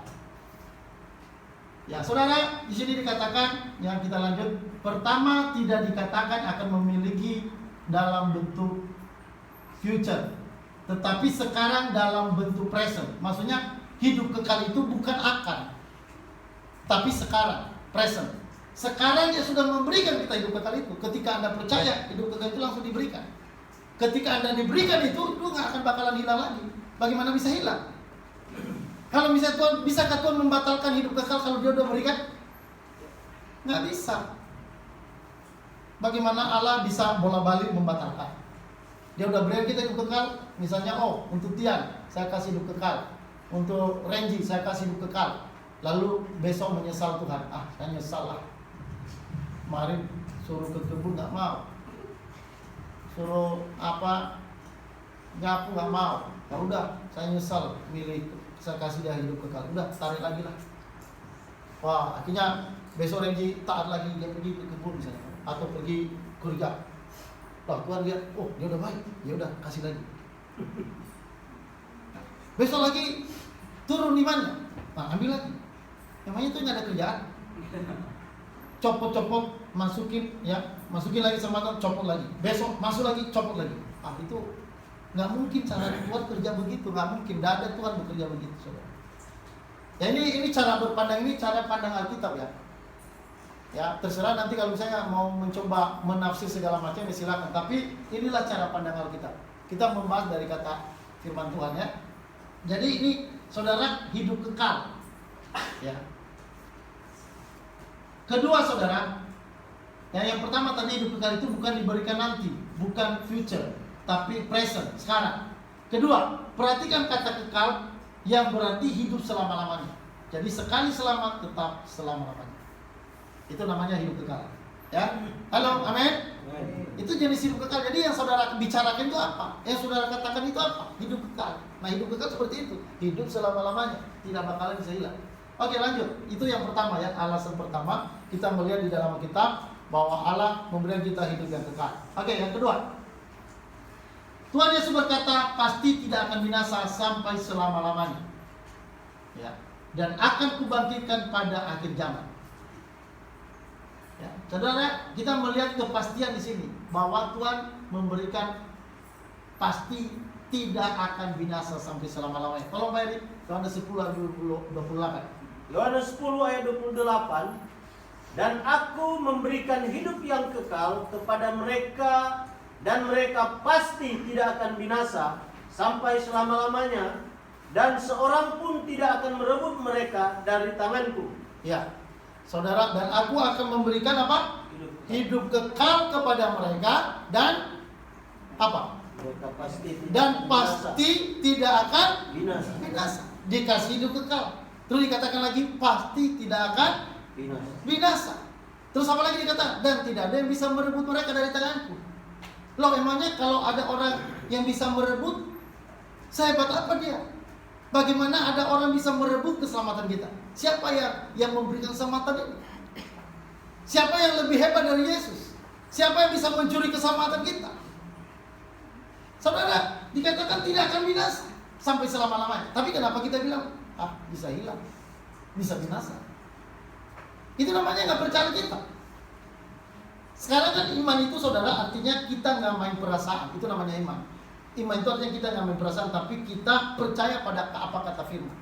Ya, saudara, di sini dikatakan, yang kita lanjut, pertama tidak dikatakan akan memiliki dalam bentuk future, tetapi sekarang dalam bentuk present. Maksudnya hidup kekal itu bukan akan, tapi sekarang, present. Sekarang dia sudah memberikan kita hidup kekal itu. Ketika Anda percaya, hidup kekal itu langsung diberikan. Ketika Anda diberikan itu nggak akan bakalan hilang lagi. Bagaimana bisa hilang? Kalau misalnya Tuhan, bisakah Tuhan membatalkan hidup kekal kalau dia udah berikan? Nggak bisa. Bagaimana Allah bisa bola balik membatalkan? Dia udah berikan kita hidup kekal. Misalnya, untuk Tian saya kasih hidup kekal, untuk Renji saya kasih hidup kekal. Lalu besok menyesal Tuhan, saya nyesal lah. Kemarin suruh ke kebun nggak mau, suruh nyapu nggak mau. Ya udah, saya nyesal milih, saya kasih dia hidup kekal. Udah, tarik lagi lah. Wah, akhirnya besok Renji taat lagi, dia pergi ke kebun misalnya, atau pergi kerja. Wah, Tuhan lihat, dia udah baik, ya udah kasih lagi. Besok lagi turun imannya, ambil lagi. Namanya itu nggak ada kerjaan. Copot-copot, masukin lagi sama copot lagi. Besok masuk lagi, copot lagi. Itu nggak mungkin cara Tuhan kerja begitu, nggak mungkin. Tidak ada Tuhan bekerja begitu, saudara. Ya, ini cara berpandang, ini cara pandang Alkitab ya. Ya, terserah nanti kalau misalnya mau mencoba menafsir segala macam ya silakan. Tapi inilah cara pandang Alkitab. Kita membahas dari kata firman Tuhan ya. Jadi ini saudara, hidup kekal. Ya. Kedua saudara, yang pertama tadi hidup kekal itu bukan diberikan nanti, bukan future, tapi present, sekarang. Kedua, perhatikan kata kekal yang berarti hidup selama-lamanya. Jadi sekali selamat tetap selama-lamanya. Itu namanya hidup kekal. Ya, halo, amin. Itu jenis hidup kekal. Jadi yang saudara bicarakan itu apa? Yang saudara katakan itu apa? Hidup kekal. Nah, hidup kekal seperti itu. Hidup selama-lamanya, tidak bakalan bisa hilang. Oke, lanjut. Itu yang pertama ya, alasan pertama kita melihat di dalam kitab bahwa Allah memberikan kita hidup yang kekal. Oke, yang kedua. Tuhan Yesus berkata, pasti tidak akan binasa sampai selama-lamanya. Ya, dan akan kubangkitkan pada akhir zaman. Ya, saudara, kita melihat kepastian di sini bahwa Tuhan memberikan pasti tidak akan binasa sampai selama-lamanya. Tolong Pak Eri, Yohanes 10 ayat 28. Yohanes 10 ayat 28. Dan aku memberikan hidup yang kekal kepada mereka, dan mereka pasti tidak akan binasa sampai selama-lamanya, dan seorang pun tidak akan merebut mereka dari tanganku. Ya, saudara, dan aku akan memberikan apa? Hidup kekal kepada mereka, dan apa? Mereka pasti tidak akan binasa. Dikasih hidup kekal. Terus dikatakan lagi pasti tidak akan binasa. Terus apa lagi dikatakan? Dan tidak ada yang bisa merebut mereka dari tanganku. Loh, emangnya kalau ada orang yang bisa merebut, sehebat apa dia? Bagaimana ada orang bisa merebut keselamatan kita? Siapa yang memberikan keselamatan ini? Siapa yang lebih hebat dari Yesus? Siapa yang bisa mencuri keselamatan kita? Saudara, dikatakan tidak akan binasa sampai selama-lamanya. Tapi kenapa kita bilang, bisa hilang, bisa binasa? Itu namanya nggak percaya kita. Sekarang kan iman itu saudara artinya kita nggak main perasaan, itu namanya iman. Iman itu artinya kita nggak main perasaan, tapi kita percaya pada apa kata firman.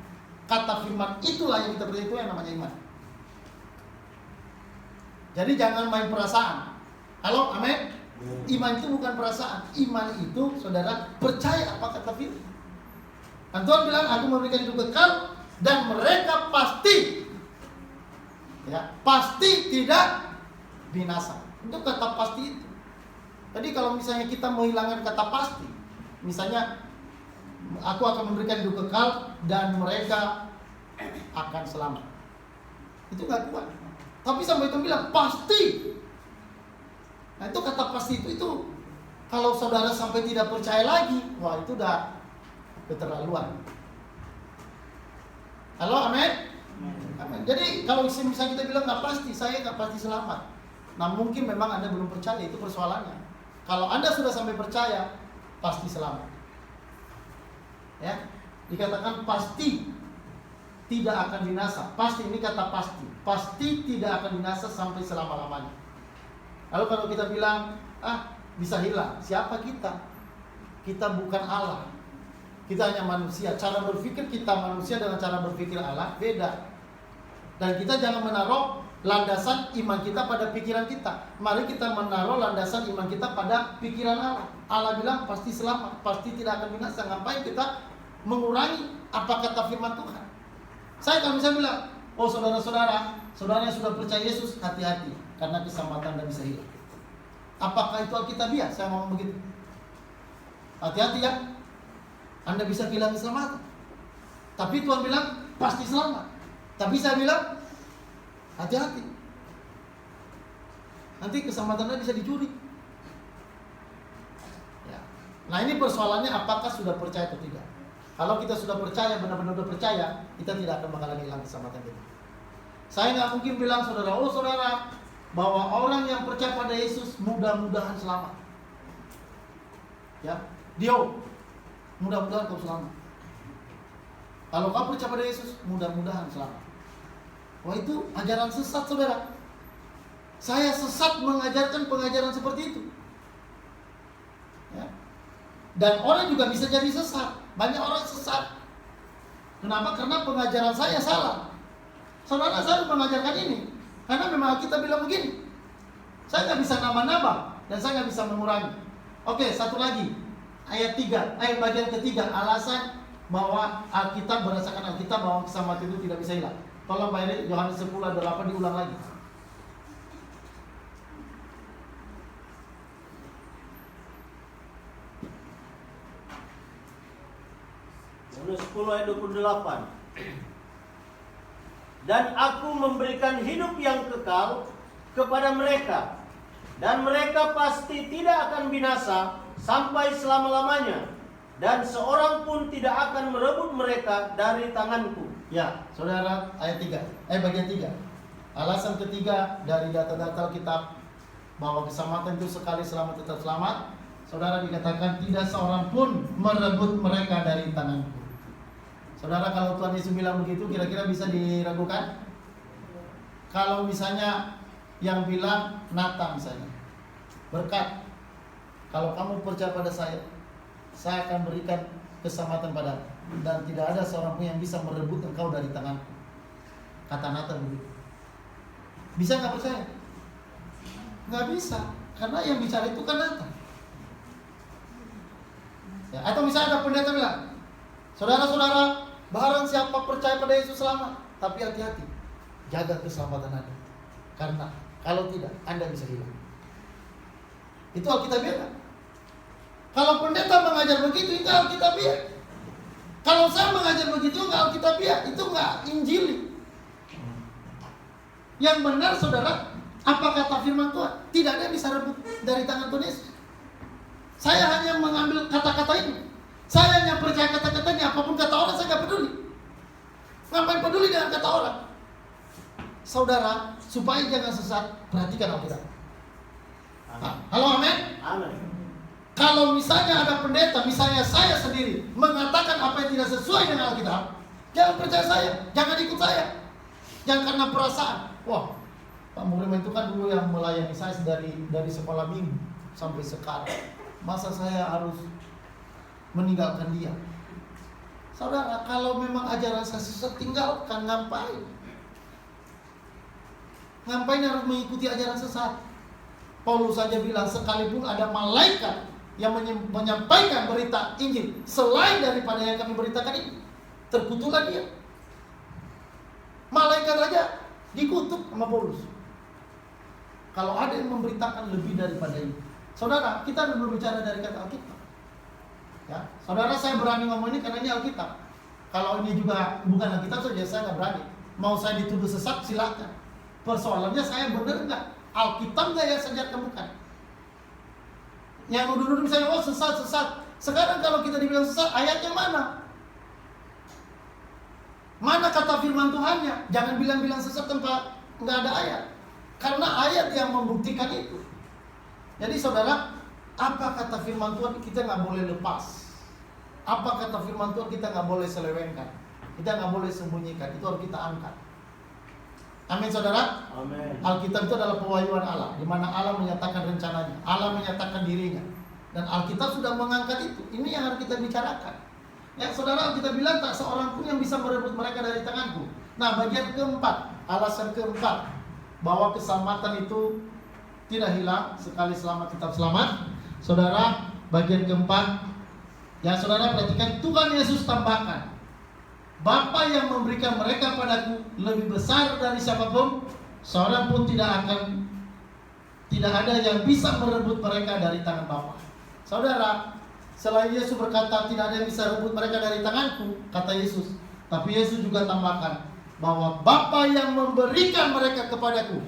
Kata firman itulah yang kita percaya, itu yang namanya iman. Jadi jangan main perasaan. Halo, amin. Iman itu bukan perasaan. Iman itu saudara percaya apa kata firman. Dan Tuhan bilang, aku memberikan hidup kekal dan mereka pasti, ya, pasti tidak binasa. Itu kata pasti itu. Jadi kalau misalnya kita menghilangkan kata pasti, misalnya aku akan memberikan hidup kekal dan mereka akan selamat, itu gak kuat. Tapi sampai itu bilang pasti. Nah itu kata pasti itu kalau saudara sampai tidak percaya lagi, wah itu udah keterlaluan. Halo, amin. Amin. Jadi kalau misalnya kita bilang nggak pasti, saya nggak pasti selamat. Nah mungkin memang Anda belum percaya, itu persoalannya. Kalau Anda sudah sampai percaya, pasti selamat. Ya, dikatakan pasti tidak akan binasa. Pasti, ini kata pasti. Pasti tidak akan binasa sampai selama-lamanya. Lalu kalau kita bilang, bisa hilang. Siapa kita? Kita bukan Allah. Kita hanya manusia. Cara berpikir kita manusia dengan cara berpikir Allah beda. Dan kita jangan menaruh landasan iman kita pada pikiran kita. Mari kita menaruh landasan iman kita pada pikiran Allah. Allah bilang pasti selamat, pasti tidak akan binasa. Ngapain kita mengurangi apa kata firman Tuhan? Saya kalau bisa bilang, oh saudara-saudara yang sudah percaya Yesus, hati-hati karena keselamatan Anda bisa hilang. Apakah itu Alkitabiah? Saya ngomong begitu. Hati-hati ya, Anda bisa kehilangan keselamatan. Tapi Tuhan bilang pasti selamat. Tapi saya bilang hati-hati, nanti keselamatan Anda bisa dicuri. Ya. Nah ini persoalannya apakah sudah percaya atau tidak. Kalau kita sudah percaya, benar-benar sudah percaya, kita tidak akan bakalan hilang keselamatan kita. Saya nggak mungkin bilang saudara, bahwa orang yang percaya pada Yesus mudah-mudahan selamat. Ya, mudah-mudahan kau selamat. Kalau kau percaya pada Yesus, mudah-mudahan selamat. Wah itu ajaran sesat saudara. Saya sesat mengajarkan pengajaran seperti itu. Ya. Dan orang juga bisa jadi sesat. Banyak orang sesat. Kenapa? Karena pengajaran saya salah. Saudara saya mengajarkan ini karena memang kita bilang begini. Saya nggak bisa nambah-nambah dan saya nggak bisa mengurangi. Oke, satu lagi. Ayat bagian ketiga, alasan bahwa Alkitab berdasarkan Alkitab bahwa keselamatan itu tidak bisa hilang. Tolong Pak Eri, Yohanes 10:8 diulang lagi. Yohanes 10 ayat 28. Dan aku memberikan hidup yang kekal kepada mereka, dan mereka pasti tidak akan binasa sampai selama-lamanya, dan seorang pun tidak akan merebut mereka dari tanganku. Ya, saudara, bagian 3. Alasan ketiga dari data-data Alkitab bahwa keselamatan itu sekali selamat tetap selamat. Saudara, dikatakan tidak seorang pun merebut mereka dari tanganku. Saudara, kalau Tuhan Yesus bilang begitu, kira-kira bisa diragukan? Kalau misalnya yang bilang Nata misalnya, berkat, kalau kamu percaya pada saya akan berikan keselamatan padamu, dan tidak ada seorang pun yang bisa merebut engkau dari tanganku. Kata Nata begitu. Bisa nggak percaya? Nggak bisa, karena yang bicara itu kan Nata. Ya, atau misalnya ada pendeta bilang, saudara-saudara, barang siapa percaya pada Yesus selamat, tapi hati-hati, jaga keselamatan Anda, karena kalau tidak, Anda bisa hilang. Itu Alkitabiah. Kalau pendeta mengajar begitu, itu Alkitabiah. Kalau saya mengajar begitu, nggak Alkitabiah, itu nggak Injili. Yang benar saudara, apa kata firman Tuhan? Tidak ada yang bisa rebut dari tangan Tuhan Yesus. Saya hanya mengambil kata-kata ini. Saya hanya percaya kata-katanya. Apapun kata orang, saya nggak peduli. Ngapain peduli dengan kata orang? Saudara, supaya jangan sesat, perhatikan Alkitab. Halo, amin? Amin. Kalau misalnya ada pendeta, misalnya saya sendiri mengatakan apa yang tidak sesuai dengan Alkitab, jangan percaya saya, jangan ikut saya. Jangan karena perasaan. Wah, Pak Murim itu kan dulu yang melayani saya dari sekolah minggu sampai sekarang. Masa saya harus meninggalkan dia? Saudara, kalau memang ajaran saya sesat, tinggalkan. Ngapain? Ngapain harus mengikuti ajaran sesat? Paulus saja bilang, sekalipun ada malaikat yang menyampaikan berita Injil selain daripada yang kami beritakan ini, terkutuklah dia. Malaikat aja dikutuk sama Paulus. Kalau ada yang memberitakan lebih daripada ini. Saudara, kita harus berbicara dari kata Alkitab. Ya, saudara, saya berani ngomong ini karena ini Alkitab. Kalau ini juga bukan Alkitab saja, saya nggak berani. Mau saya dituduh sesat, silakan. Persoalannya saya benar nggak? Alkitab nggak ya sejarah bukan? Yang nuduh-nuduh misalnya, oh sesat. Sekarang kalau kita dibilang sesat, ayatnya mana? Mana kata firman Tuhannya? Jangan bilang-bilang sesat tanpa nggak ada ayat. Karena ayat yang membuktikan itu. Jadi saudara, apa kata firman Tuhan kita nggak boleh lepas. Apa kata firman Tuhan kita nggak boleh selewengkan. Kita nggak boleh sembunyikan. Itu harus kita angkat. Amin saudara. Amin. Alkitab itu adalah pewahyuan Allah, di mana Allah menyatakan rencananya, Allah menyatakan dirinya, dan Alkitab sudah mengangkat itu. Ini yang harus kita bicarakan. Ya saudara, kita bilang tak seorang pun yang bisa merebut mereka dari tanganku. Nah, bagian keempat, alasan keempat, bahwa keselamatan itu tidak hilang sekali selamat tetap selamat. Saudara, bagian keempat, ya saudara perhatikan, Tuhan Yesus tambahkan, Bapa yang memberikan mereka padaku lebih besar dari siapapun, seorang pun tidak ada yang bisa merebut mereka dari tangan Bapa. Saudara, selain Yesus berkata tidak ada yang bisa merebut mereka dari tanganku, kata Yesus, tapi Yesus juga tambahkan bahwa Bapa yang memberikan mereka kepadaku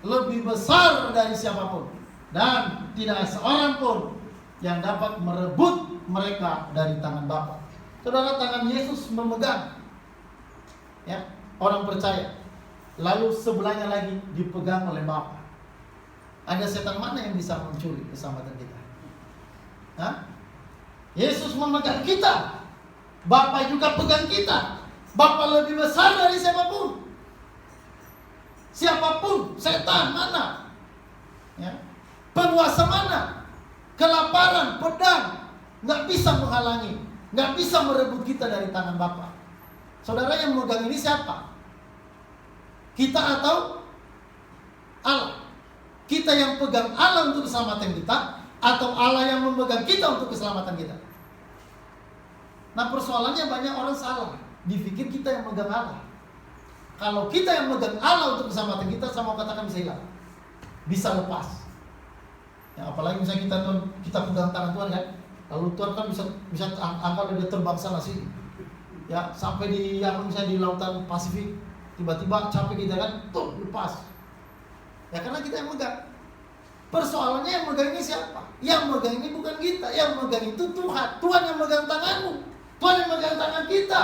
lebih besar dari siapapun, dan tidak seorang pun yang dapat merebut mereka dari tangan Bapa. Saudara, tangan Yesus memegang, ya, orang percaya. Lalu sebelahnya lagi dipegang oleh Bapa. Ada setan mana yang bisa mencuri keselamatan kita? Hah? Yesus memegang kita, Bapa juga pegang kita. Bapa lebih besar dari siapapun. Siapapun, setan mana? Ya. Penguasa mana? Kelaparan, pedang, nggak bisa menghalangi, nggak bisa merebut kita dari tangan Bapa. Saudara, yang memegang ini siapa? Kita atau Allah? Kita yang pegang Allah untuk keselamatan kita, atau Allah yang memegang kita untuk keselamatan kita? Nah, persoalannya banyak orang salah, dipikir kita yang megang Allah. Kalau kita yang megang Allah untuk keselamatan kita, saya mau katakan bisa hilang, bisa lepas. Ya, apalagi misalnya kita pegang tangan Tuhan kan, lalu Tuhan kan bisa angkat dia terbang sana sini, ya sampai di yang misalnya di lautan Pasifik, tiba-tiba capek kita kan, tuh lepas. Ya karena kita yang megang. Persoalannya yang megang ini siapa? Yang megang ini bukan kita, yang megang itu Tuhan. Tuhan yang megang tanganmu, Tuhan yang megang tangan kita.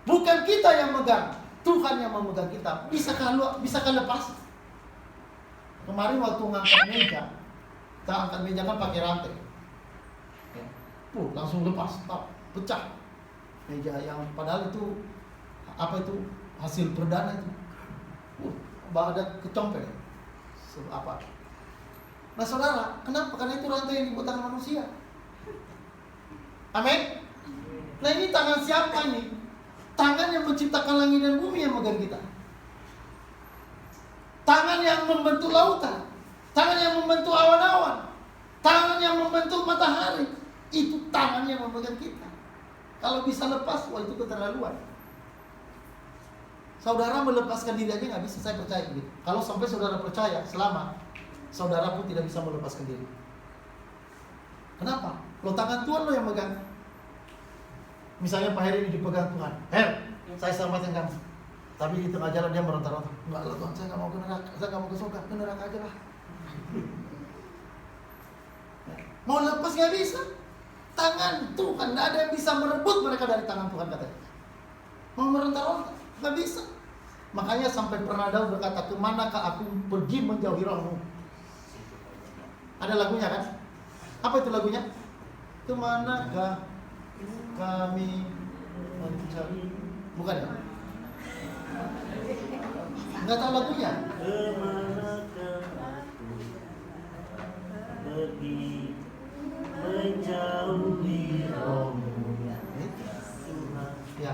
Bukan kita yang megang, Tuhan yang memegang kita. Bisakah lepas? Kemarin waktu ngangkat meja, kita angkat meja kan pakai rantai, ya, langsung lepas, pecah meja yang padahal itu hasil perdana itu, ada kecompet, apa? Nah saudara, kenapa? Karena itu rantai yang dibuat tangan manusia. Amin. Nah ini tangan siapa ini? Tangan yang menciptakan langit dan bumi yang megang kita. Tangan yang membentuk lautan, tangan yang membentuk awan-awan, tangan yang membentuk matahari. Itu tangan yang memegang kita. Kalau bisa lepas, wah itu keterlaluan. Saudara melepaskan diri aja nggak bisa, saya percaya gitu. Kalau sampai saudara percaya, selamat. Saudara pun tidak bisa melepaskan diri. Kenapa? Lo tangan Tuhan lo yang megang. Misalnya Pak Heri ini dipegang Tuhan. Saya selamatkan kamu. Tapi di tengah jalan dia meronta-ronta. Enggak lah Tuhan, saya nggak mau ke neraka. Saya nggak mau ke surga, ke neraka aja lah. Mau lepas nggak bisa. Tangan Tuhan, nggak ada yang bisa merebut mereka dari tangan Tuhan katanya. Mau meronta-ronta, nggak bisa. Makanya sampai pernah Daud berkata, kemanakah aku pergi menjauhi rohmu? Ada lagunya kan? Apa itu lagunya? Kemanakah kami mencari? Bukan ya? Nggak tahu lagunya? Kemanakah aku pergi menjauhi rohmu Tuhan. Ya.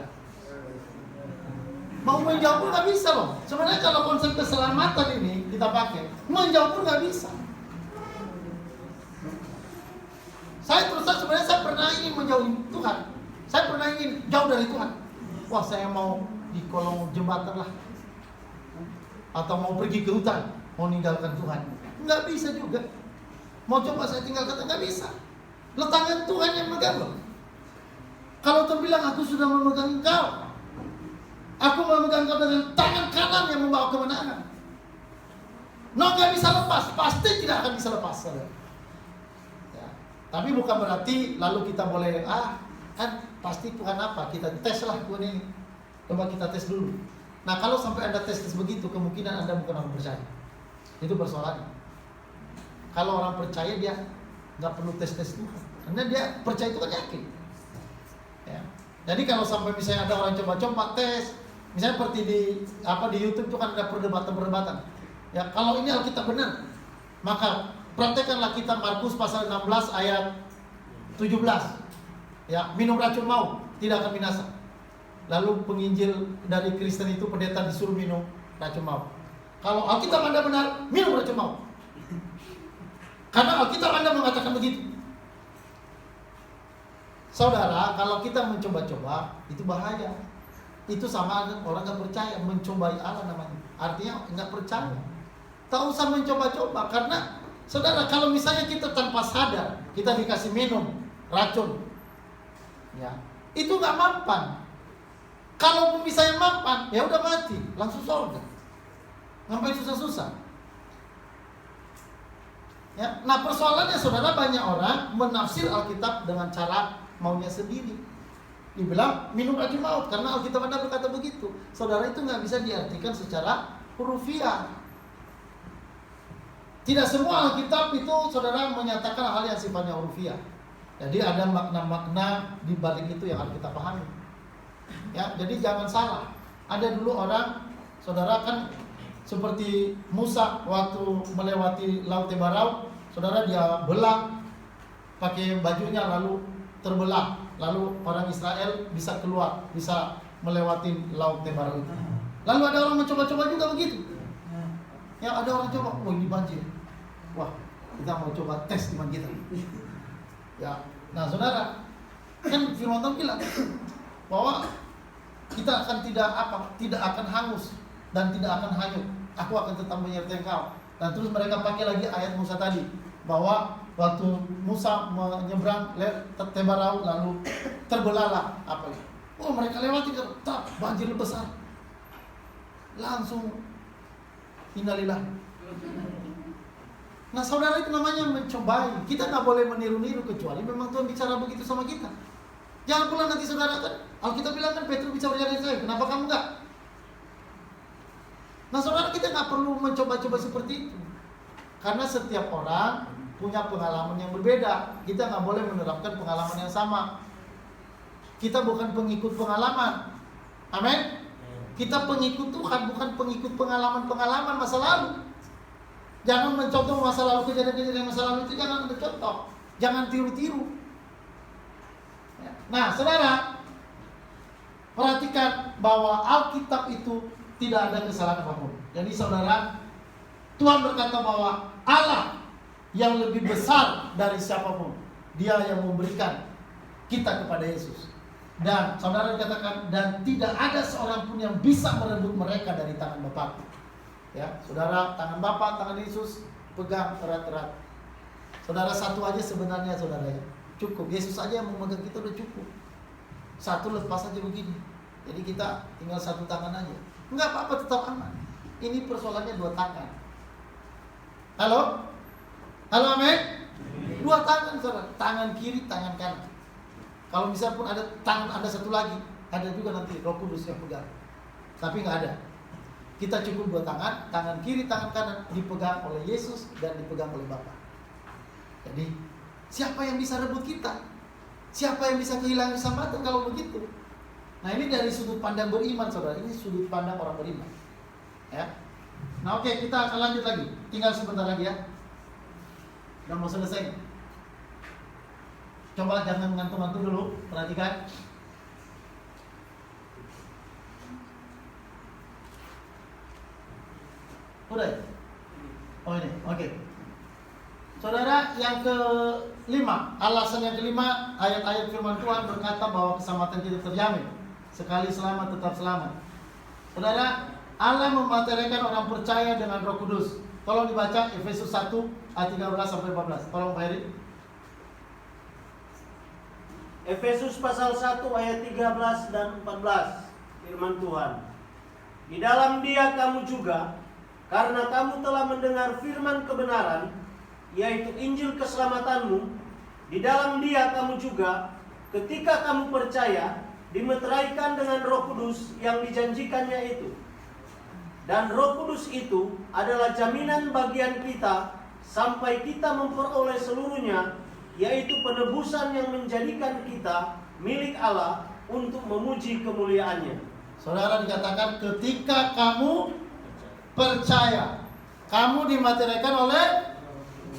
Mau menjauh pun nggak bisa loh. Sebenarnya kalau konsep keselamatan ini kita pakai, menjauh pun nggak bisa. Saya terus terang sebenarnya saya pernah ingin menjauhi Tuhan. Saya pernah ingin jauh dari Tuhan. Wah, saya mau di kolong jembatan lah. Atau mau pergi ke hutan, mau meninggalkan Tuhan. Nggak bisa juga. Mau coba saya tinggalkan, nggak bisa. Letakkan Tuhan yang megang loh. Kalau Tuhan bilang aku sudah memegang engkau, aku memegang engkau dengan tangan kanan yang membawa kemenangan. No, nggak bisa lepas, pasti tidak akan bisa lepas, saudara. Ya. Tapi bukan berarti lalu kita boleh kan pasti Tuhan apa? Kita tes lah Tuhan ini. Coba kita tes dulu. Nah, kalau sampai Anda tes begitu, kemungkinan Anda bukan orang percaya. Itu persoalannya. Kalau orang percaya dia nggak perlu tes Tuhan, karena dia percaya itu kan yakin. Ya. Jadi kalau sampai misalnya ada orang coba-coba tes, misalnya seperti di YouTube itu kan ada perdebatan. Ya, kalau ini Alkitab benar, maka praktekkanlah kita Markus pasal 16 ayat 17. Ya, minum racun maut tidak akan binasa. Lalu penginjil dari Kristen itu pendeta disuruh minum racun maut. Kalau Alkitab Anda benar, minum racun maut. Karena Alkitab Anda mengatakan begitu. Saudara, kalau kita mencoba-coba, itu bahaya. Itu sama dengan orang nggak percaya, mencobai Allah namanya. Artinya nggak percaya. Tak usah mencoba-coba, karena saudara, kalau misalnya kita tanpa sadar, kita dikasih minum racun, ya, itu nggak mampan. Kalau misalnya mampan, ya udah mati, langsung surga. Ngapain susah-susah? Ya, nah persoalannya saudara, banyak orang menafsir Alkitab dengan cara maunya sendiri. Dibilang minum racun maut karena Alkitab Anda berkata begitu. Saudara, itu nggak bisa diartikan secara hurufiah. Tidak semua Alkitab itu saudara menyatakan hal yang sifatnya hurufiah. Jadi ada makna-makna di balik itu yang harus kita pahami. Ya, jadi jangan salah. Ada dulu orang, saudara, kan seperti Musa waktu melewati Laut Tebarau, saudara, dia belah pakai bajunya lalu terbelah, lalu orang Israel bisa keluar, bisa melewati Laut Tebarau itu. Lalu ada orang mencoba-coba juga begitu. Ya, ada orang coba, oh ini banjir. Wah, kita mau coba tes iman kita. Ya, nah saudara, kan firman Tuhan bilang bahwa kita akan tidak akan hangus dan tidak akan hanyut. Aku akan tetap menyertai engkau. Dan terus mereka pakai lagi ayat Musa tadi, bahwa waktu Musa menyeberang Tebarau lalu terbelahlah apa ya? Oh, mereka lewati tetap banjir besar. Langsung innalillah. Nah saudara, itu namanya mencobai. Kita nggak boleh meniru-niru kecuali memang Tuhan bicara begitu sama kita. Jangan pula nanti saudara, kan Alkitab bilang kan Petrus bicara dari saya, kenapa kamu nggak? Nah saudara, kita nggak perlu mencoba-coba seperti itu. Karena setiap orang punya pengalaman yang berbeda. Kita nggak boleh menerapkan pengalaman yang sama. Kita bukan pengikut pengalaman. Amin. Kita pengikut Tuhan, bukan pengikut pengalaman-pengalaman masa lalu. Jangan mencontoh masa lalu, kejadian-kejadian masa lalu itu jangan mencontoh. Jangan tiru-tiru. Nah saudara, perhatikan bahwa Alkitab itu tidak ada kesalahan apapun. Jadi saudara, Tuhan berkata bahwa Allah yang lebih besar dari siapapun, Dia yang memberikan kita kepada Yesus. Dan saudara dikatakan, dan tidak ada seorang pun yang bisa merebut mereka dari tangan Bapa. Ya, saudara, tangan Bapa, tangan Yesus pegang erat-erat. Saudara, satu aja sebenarnya saudara ya, cukup. Yesus aja yang memegang kita udah cukup. Satu lepas aja begini. Jadi kita tinggal satu tangan aja. Enggak apa-apa, tetap aman. Ini persoalannya dua tangan. Halo? Halo, amin? Dua tangan saudara, tangan kiri, tangan kanan. Kalau misalnya pun ada tangan Anda satu lagi, ada juga nanti Roh Kudus yang pegang. Tapi nggak ada. Kita cukup dua tangan, tangan kiri, tangan kanan dipegang oleh Yesus dan dipegang oleh Bapa. Jadi siapa yang bisa rebut kita? Siapa yang bisa kehilangan keselamatan kalau begitu? Nah, ini dari sudut pandang beriman, saudara. Ini sudut pandang orang beriman. Ya. Nah, oke, kita akan lanjut lagi. Tinggal sebentar lagi ya. Udah mau selesai. Coba jangan ngantuk-ngantuk dulu. Perhatikan. Udah ya? Oh ini, oke. Saudara, yang kelima, alasan yang kelima, ayat-ayat firman Tuhan berkata bahwa keselamatan kita terjamin. Sekali selamat, tetap selamat. Saudara, Allah mematerikan orang percaya dengan Roh Kudus. Tolong dibaca Efesus 1 ayat 13 sampai 14. Tolong Pak Heri. Efesus pasal 1 ayat 13 dan 14. Firman Tuhan. Di dalam Dia kamu juga, karena kamu telah mendengar firman kebenaran, yaitu Injil keselamatanmu, di dalam Dia kamu juga, ketika kamu percaya, dimeteraikan dengan Roh Kudus yang dijanjikannya itu. Dan Roh Kudus itu adalah jaminan bagian kita sampai kita memperoleh seluruhnya, yaitu penebusan yang menjadikan kita milik Allah untuk memuji kemuliaan-Nya. Saudara, dikatakan ketika kamu percaya, kamu dimateraikan oleh,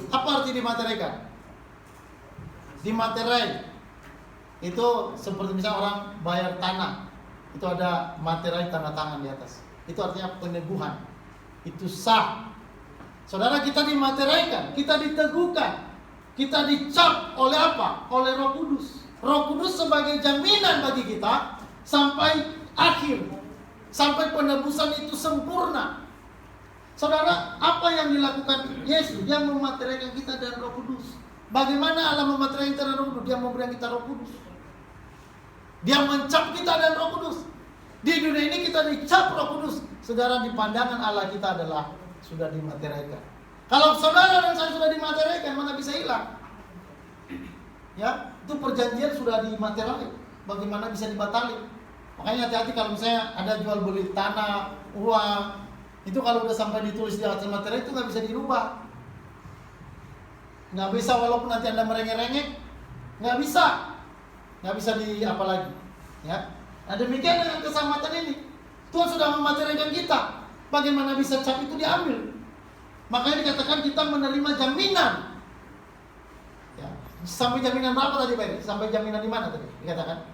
apa arti dimateraikan? Dimaterai itu seperti misalnya orang bayar tanah, itu ada materai tanda tangan di atas. Itu artinya peneguhan. Itu sah. Saudara, kita dimateraikan, kita diteguhkan, kita dicap oleh apa? Oleh Roh Kudus. Roh Kudus sebagai jaminan bagi kita sampai akhir, sampai penebusan itu sempurna. Saudara, apa yang dilakukan Yesus? Dia memateraikan kita dengan Roh Kudus. Bagaimana Allah memateraikan kita dengan Roh Kudus? Dia memberikan kita Roh Kudus. Dia mencap kita dengan Roh Kudus. Di dunia ini kita dicap Roh Kudus. Saudara, di pandangan Allah kita adalah sudah dimateraikan. Kalau saudara dan saya sudah dimateraikan, mana bisa hilang? Ya, itu perjanjian sudah dimaterai. Bagaimana bisa dibatalkan? Makanya hati-hati kalau misalnya ada jual beli tanah, uang, itu kalau udah sampai ditulis di atas materai itu nggak bisa dirubah. Nggak bisa, walaupun nanti Anda merengek-rengek, nggak bisa di apa lagi, ya. Nah, demikian dengan keselamatan ini. Tuhan sudah memateraikan kita. Bagaimana bisa cap itu diambil? Makanya dikatakan kita menerima jaminan. Ya. Sampai jaminan berapa tadi Pak? Sampai jaminan di mana tadi? Dikatakan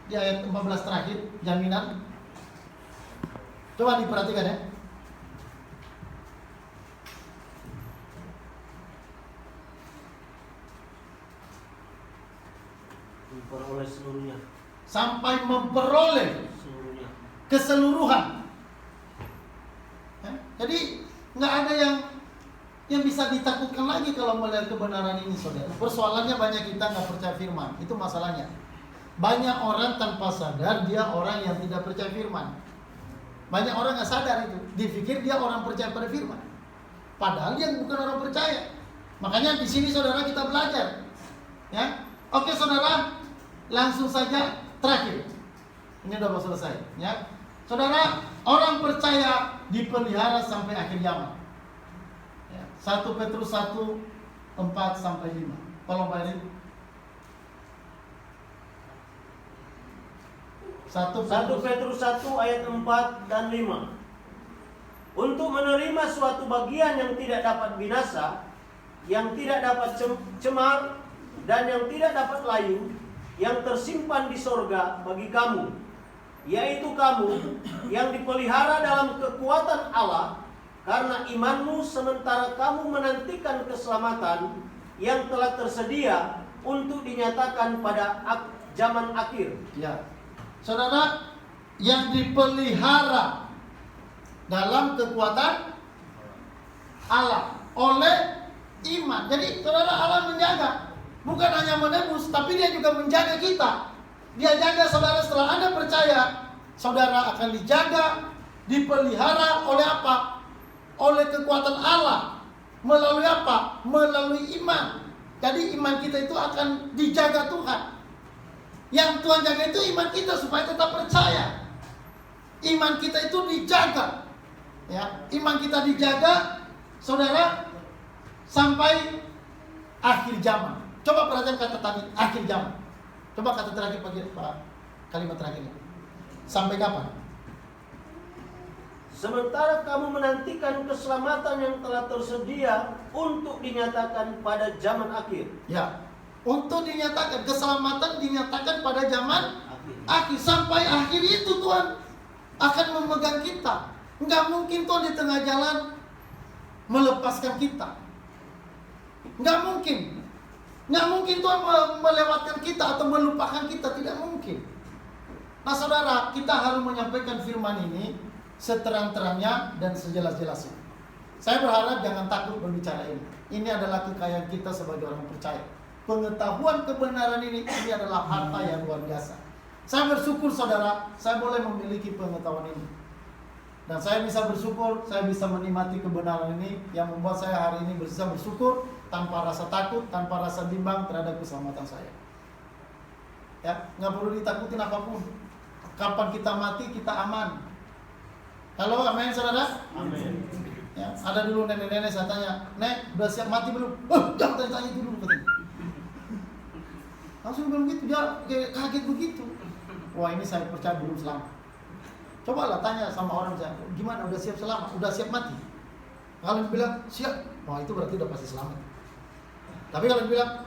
di ayat 14 terakhir, jaminan. Coba diperhatikan ya. Memperoleh seluruhnya. Sampai memperoleh keseluruhan. Ya? Jadi nggak ada yang bisa ditakutkan lagi kalau melihat kebenaran ini, saudara. Persoalannya banyak kita nggak percaya firman, itu masalahnya. Banyak orang tanpa sadar dia orang yang tidak percaya firman. Banyak orang nggak sadar itu, dipikir dia orang percaya pada firman, padahal dia bukan orang percaya. Makanya di sini saudara kita belajar, ya. Oke saudara, langsung saja terakhir. Ini udah mau selesai, ya. Saudara, orang percaya dipelihara sampai akhir zaman. Ya, 1 Petrus 1, 4-5. Tolong Pak Erin. 1 Petrus 1 ayat 4 dan 5. Untuk menerima suatu bagian yang tidak dapat binasa, yang tidak dapat cemar, dan yang tidak dapat layu, yang tersimpan di sorga bagi kamu, yaitu kamu yang dipelihara dalam kekuatan Allah karena imanmu, sementara kamu menantikan keselamatan yang telah tersedia untuk dinyatakan pada zaman akhir. Ya, saudara, yang dipelihara dalam kekuatan Allah oleh iman. Jadi saudara, Allah menjaga, bukan hanya menebus, tapi dia juga menjaga kita. Dia jaga saudara. Setelah Anda percaya, saudara akan dijaga, dipelihara oleh apa? Oleh kekuatan Allah. Melalui apa? Melalui iman. Jadi iman kita itu akan dijaga Tuhan. Yang Tuhan jaga itu iman kita supaya tetap percaya. Iman kita itu dijaga. Ya, iman kita dijaga, saudara, sampai akhir zaman. Coba perhatikan kata tadi, akhir zaman. Coba kata terakhir Pak, kalimat terakhirnya. Sampai kapan? Sementara kamu menantikan keselamatan yang telah tersedia untuk dinyatakan pada zaman akhir. Ya, untuk dinyatakan, keselamatan dinyatakan pada zaman akhir. Sampai akhir itu Tuhan akan memegang kita. Nggak mungkin Tuhan di tengah jalan melepaskan kita. Nggak mungkin. Nggak mungkin Tuhan melewatkan kita atau melupakan kita. Tidak mungkin. Nah saudara, kita harus menyampaikan firman ini seterang-terangnya dan sejelas-jelasnya. Saya berharap jangan takut berbicara ini. Ini adalah kekayaan kita sebagai orang percaya. Pengetahuan kebenaran ini adalah harta yang luar biasa. Saya bersyukur saudara, saya boleh memiliki pengetahuan ini. Dan saya bisa bersyukur, saya bisa menikmati kebenaran ini yang membuat saya hari ini bisa bersyukur tanpa rasa takut, tanpa rasa bimbang terhadap keselamatan saya. Ya, nggak perlu ditakutin apapun. Kapan kita mati, kita aman. Halo, amin saudara? Amin. Ya, ada dulu nenek-nenek saya tanya, "Nek, udah siap mati belum?" Jangan tanya itu dulu katanya. Langsung bilang gitu, dia kaget begitu. Wah, ini saya percaya belum selamat. Cobalah tanya sama orang saya, "Gimana, udah siap selamat? Udah siap mati?" Kalau bilang siap, wah itu berarti udah pasti selamat. Tapi kalau bilang,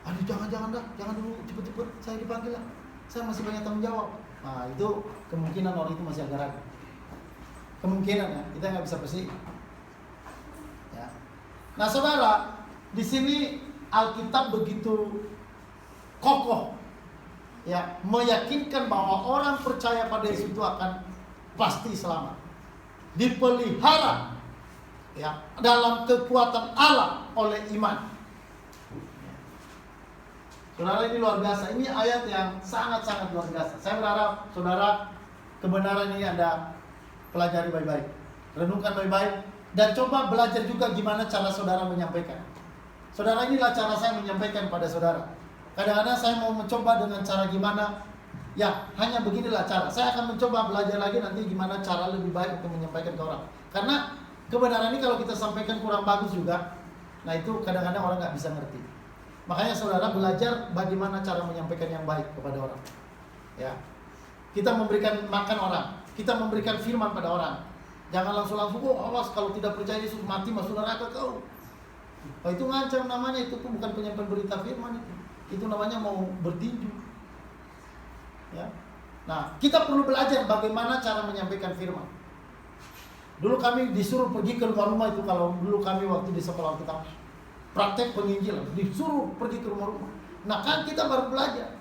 "Aduh jangan dah, jangan dulu, cepet-cepet saya dipanggil lah. Saya masih banyak tanggung jawab." Nah itu kemungkinan orang itu masih agak ragu. Kemungkinan ya, kita nggak bisa pasti. Ya. Nah saudara, di sini Alkitab begitu kokoh, ya, meyakinkan bahwa orang percaya pada Yesus itu akan pasti selamat, dipelihara, ya, dalam kekuatan Allah oleh iman. Saudara, ini luar biasa. Ini ayat yang sangat-sangat luar biasa. Saya berharap saudara kebenaran ini Anda pelajari baik-baik, renungkan baik-baik, dan coba belajar juga gimana cara saudara menyampaikan. Saudara, inilah cara saya menyampaikan pada saudara. Kadang-kadang saya mau mencoba dengan cara gimana, ya hanya beginilah cara. Saya akan mencoba belajar lagi nanti gimana cara lebih baik untuk menyampaikan ke orang. Karena kebenaran ini kalau kita sampaikan kurang bagus juga, nah itu kadang-kadang orang nggak bisa ngerti. Makanya saudara belajar bagaimana cara menyampaikan yang baik kepada orang. Ya, kita memberikan makan orang, kita memberikan firman pada orang. Jangan langsung "Oh awas, kalau tidak percaya Yesus mati masuk neraka kau." Oh, itu ngancam namanya, itu pun bukan penyampaian berita firman itu. Itu namanya mau bertinju. Ya. Nah, kita perlu belajar bagaimana cara menyampaikan firman. Dulu kami disuruh pergi ke rumah-rumah itu, kalau dulu kami waktu di sekolah kita praktek penginjilan, disuruh pergi ke rumah-rumah. Nah, kan kita baru belajar.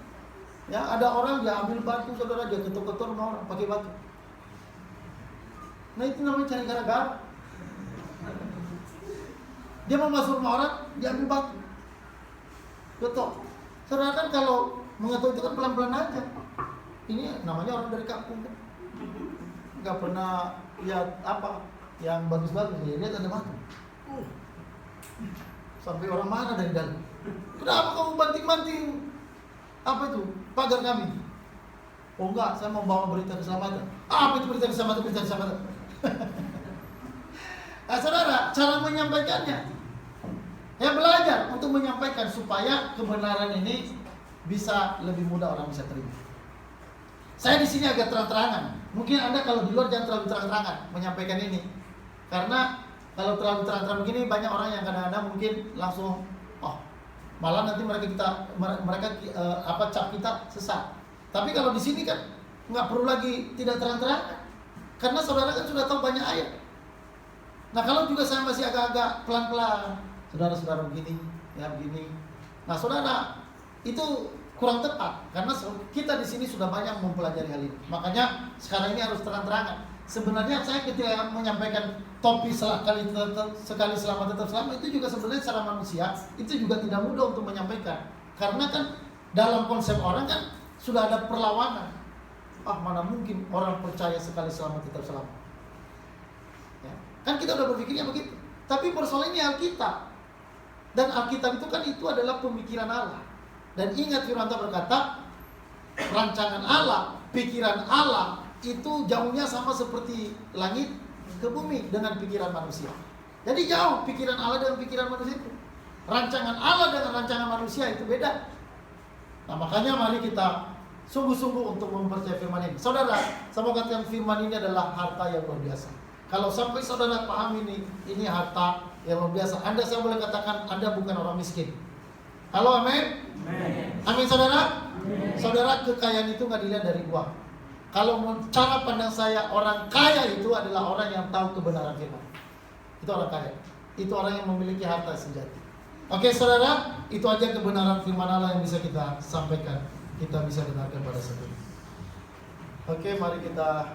Ya, ada orang dia ambil batu, saudara, dia ketuk-ketuk rumah orang pakai batu. Nah, itu namanya cari gara-gara. Dia mau masuk rumah orang, dia ambil batu. Betul. Saudara, kan kalau mengetuk itu kan pelan-pelan aja. Ini namanya orang dari kampung kan. Gak pernah lihat apa yang bagus-bagus, dia lihat ada batu. Sampai orang mana dari dalam. "Kenapa kamu banting-banting apa itu pagar kami?" "Oh enggak, saya mau bawa berita keselamatan." "Apa itu berita keselamatan?" "Berita keselamatan." Nah saudara, cara menyampaikannya, ya belajar untuk menyampaikan supaya kebenaran ini bisa lebih mudah orang bisa terima. Saya di sini agak terang-terangan. Mungkin Anda kalau di luar jangan terlalu terang-terangan menyampaikan ini, karena kalau terlalu terang-terang begini banyak orang yang kadang-kadang mungkin langsung, malah nanti mereka cap kita sesat. Tapi kalau di sini kan nggak perlu lagi tidak terang-terangan, karena saudara kan sudah tahu banyak ayat. Nah kalau juga saya masih agak-agak pelan-pelan, saudara-saudara begini, ya begini. Nah saudara, itu kurang tepat, karena kita di sini sudah banyak mempelajari hal ini. Makanya sekarang ini harus terang-terangan. Sebenarnya saya ketika menyampaikan topik sekali selamat tetap selamat, itu juga sebenarnya secara manusia itu juga tidak mudah untuk menyampaikan, karena kan dalam konsep orang kan sudah ada perlawanan. Mana mungkin orang percaya sekali selamat tetap selamat, ya, kan kita udah berpikirnya begitu. Tapi persoalan ini Alkitab, dan Alkitab itu kan itu adalah pemikiran Allah. Dan ingat firman Tuhan berkata, rancangan Allah, pikiran Allah itu jauhnya sama seperti langit ke bumi dengan pikiran manusia. Jadi jauh pikiran Allah dengan pikiran manusia itu. rancangan Allah dengan rancangan manusia itu beda. Nah makanya mari kita sungguh-sungguh untuk mempercayai firman ini. Saudara, saya mau katakan firman ini adalah harta yang luar biasa. Kalau sampai saudara paham ini harta yang luar biasa, saya boleh katakan Anda bukan orang miskin. Halo, amin? Amin saudara? Saudara, kekayaan itu nggak dilihat dari uang. Kalau cara pandang saya, orang kaya itu adalah orang yang tahu kebenaran firman. Itu orang kaya. Itu orang yang memiliki harta sejati. Oke saudara, itu aja kebenaran firman Allah yang bisa kita sampaikan. Kita bisa dengarkan pada saat ini. Oke, mari kita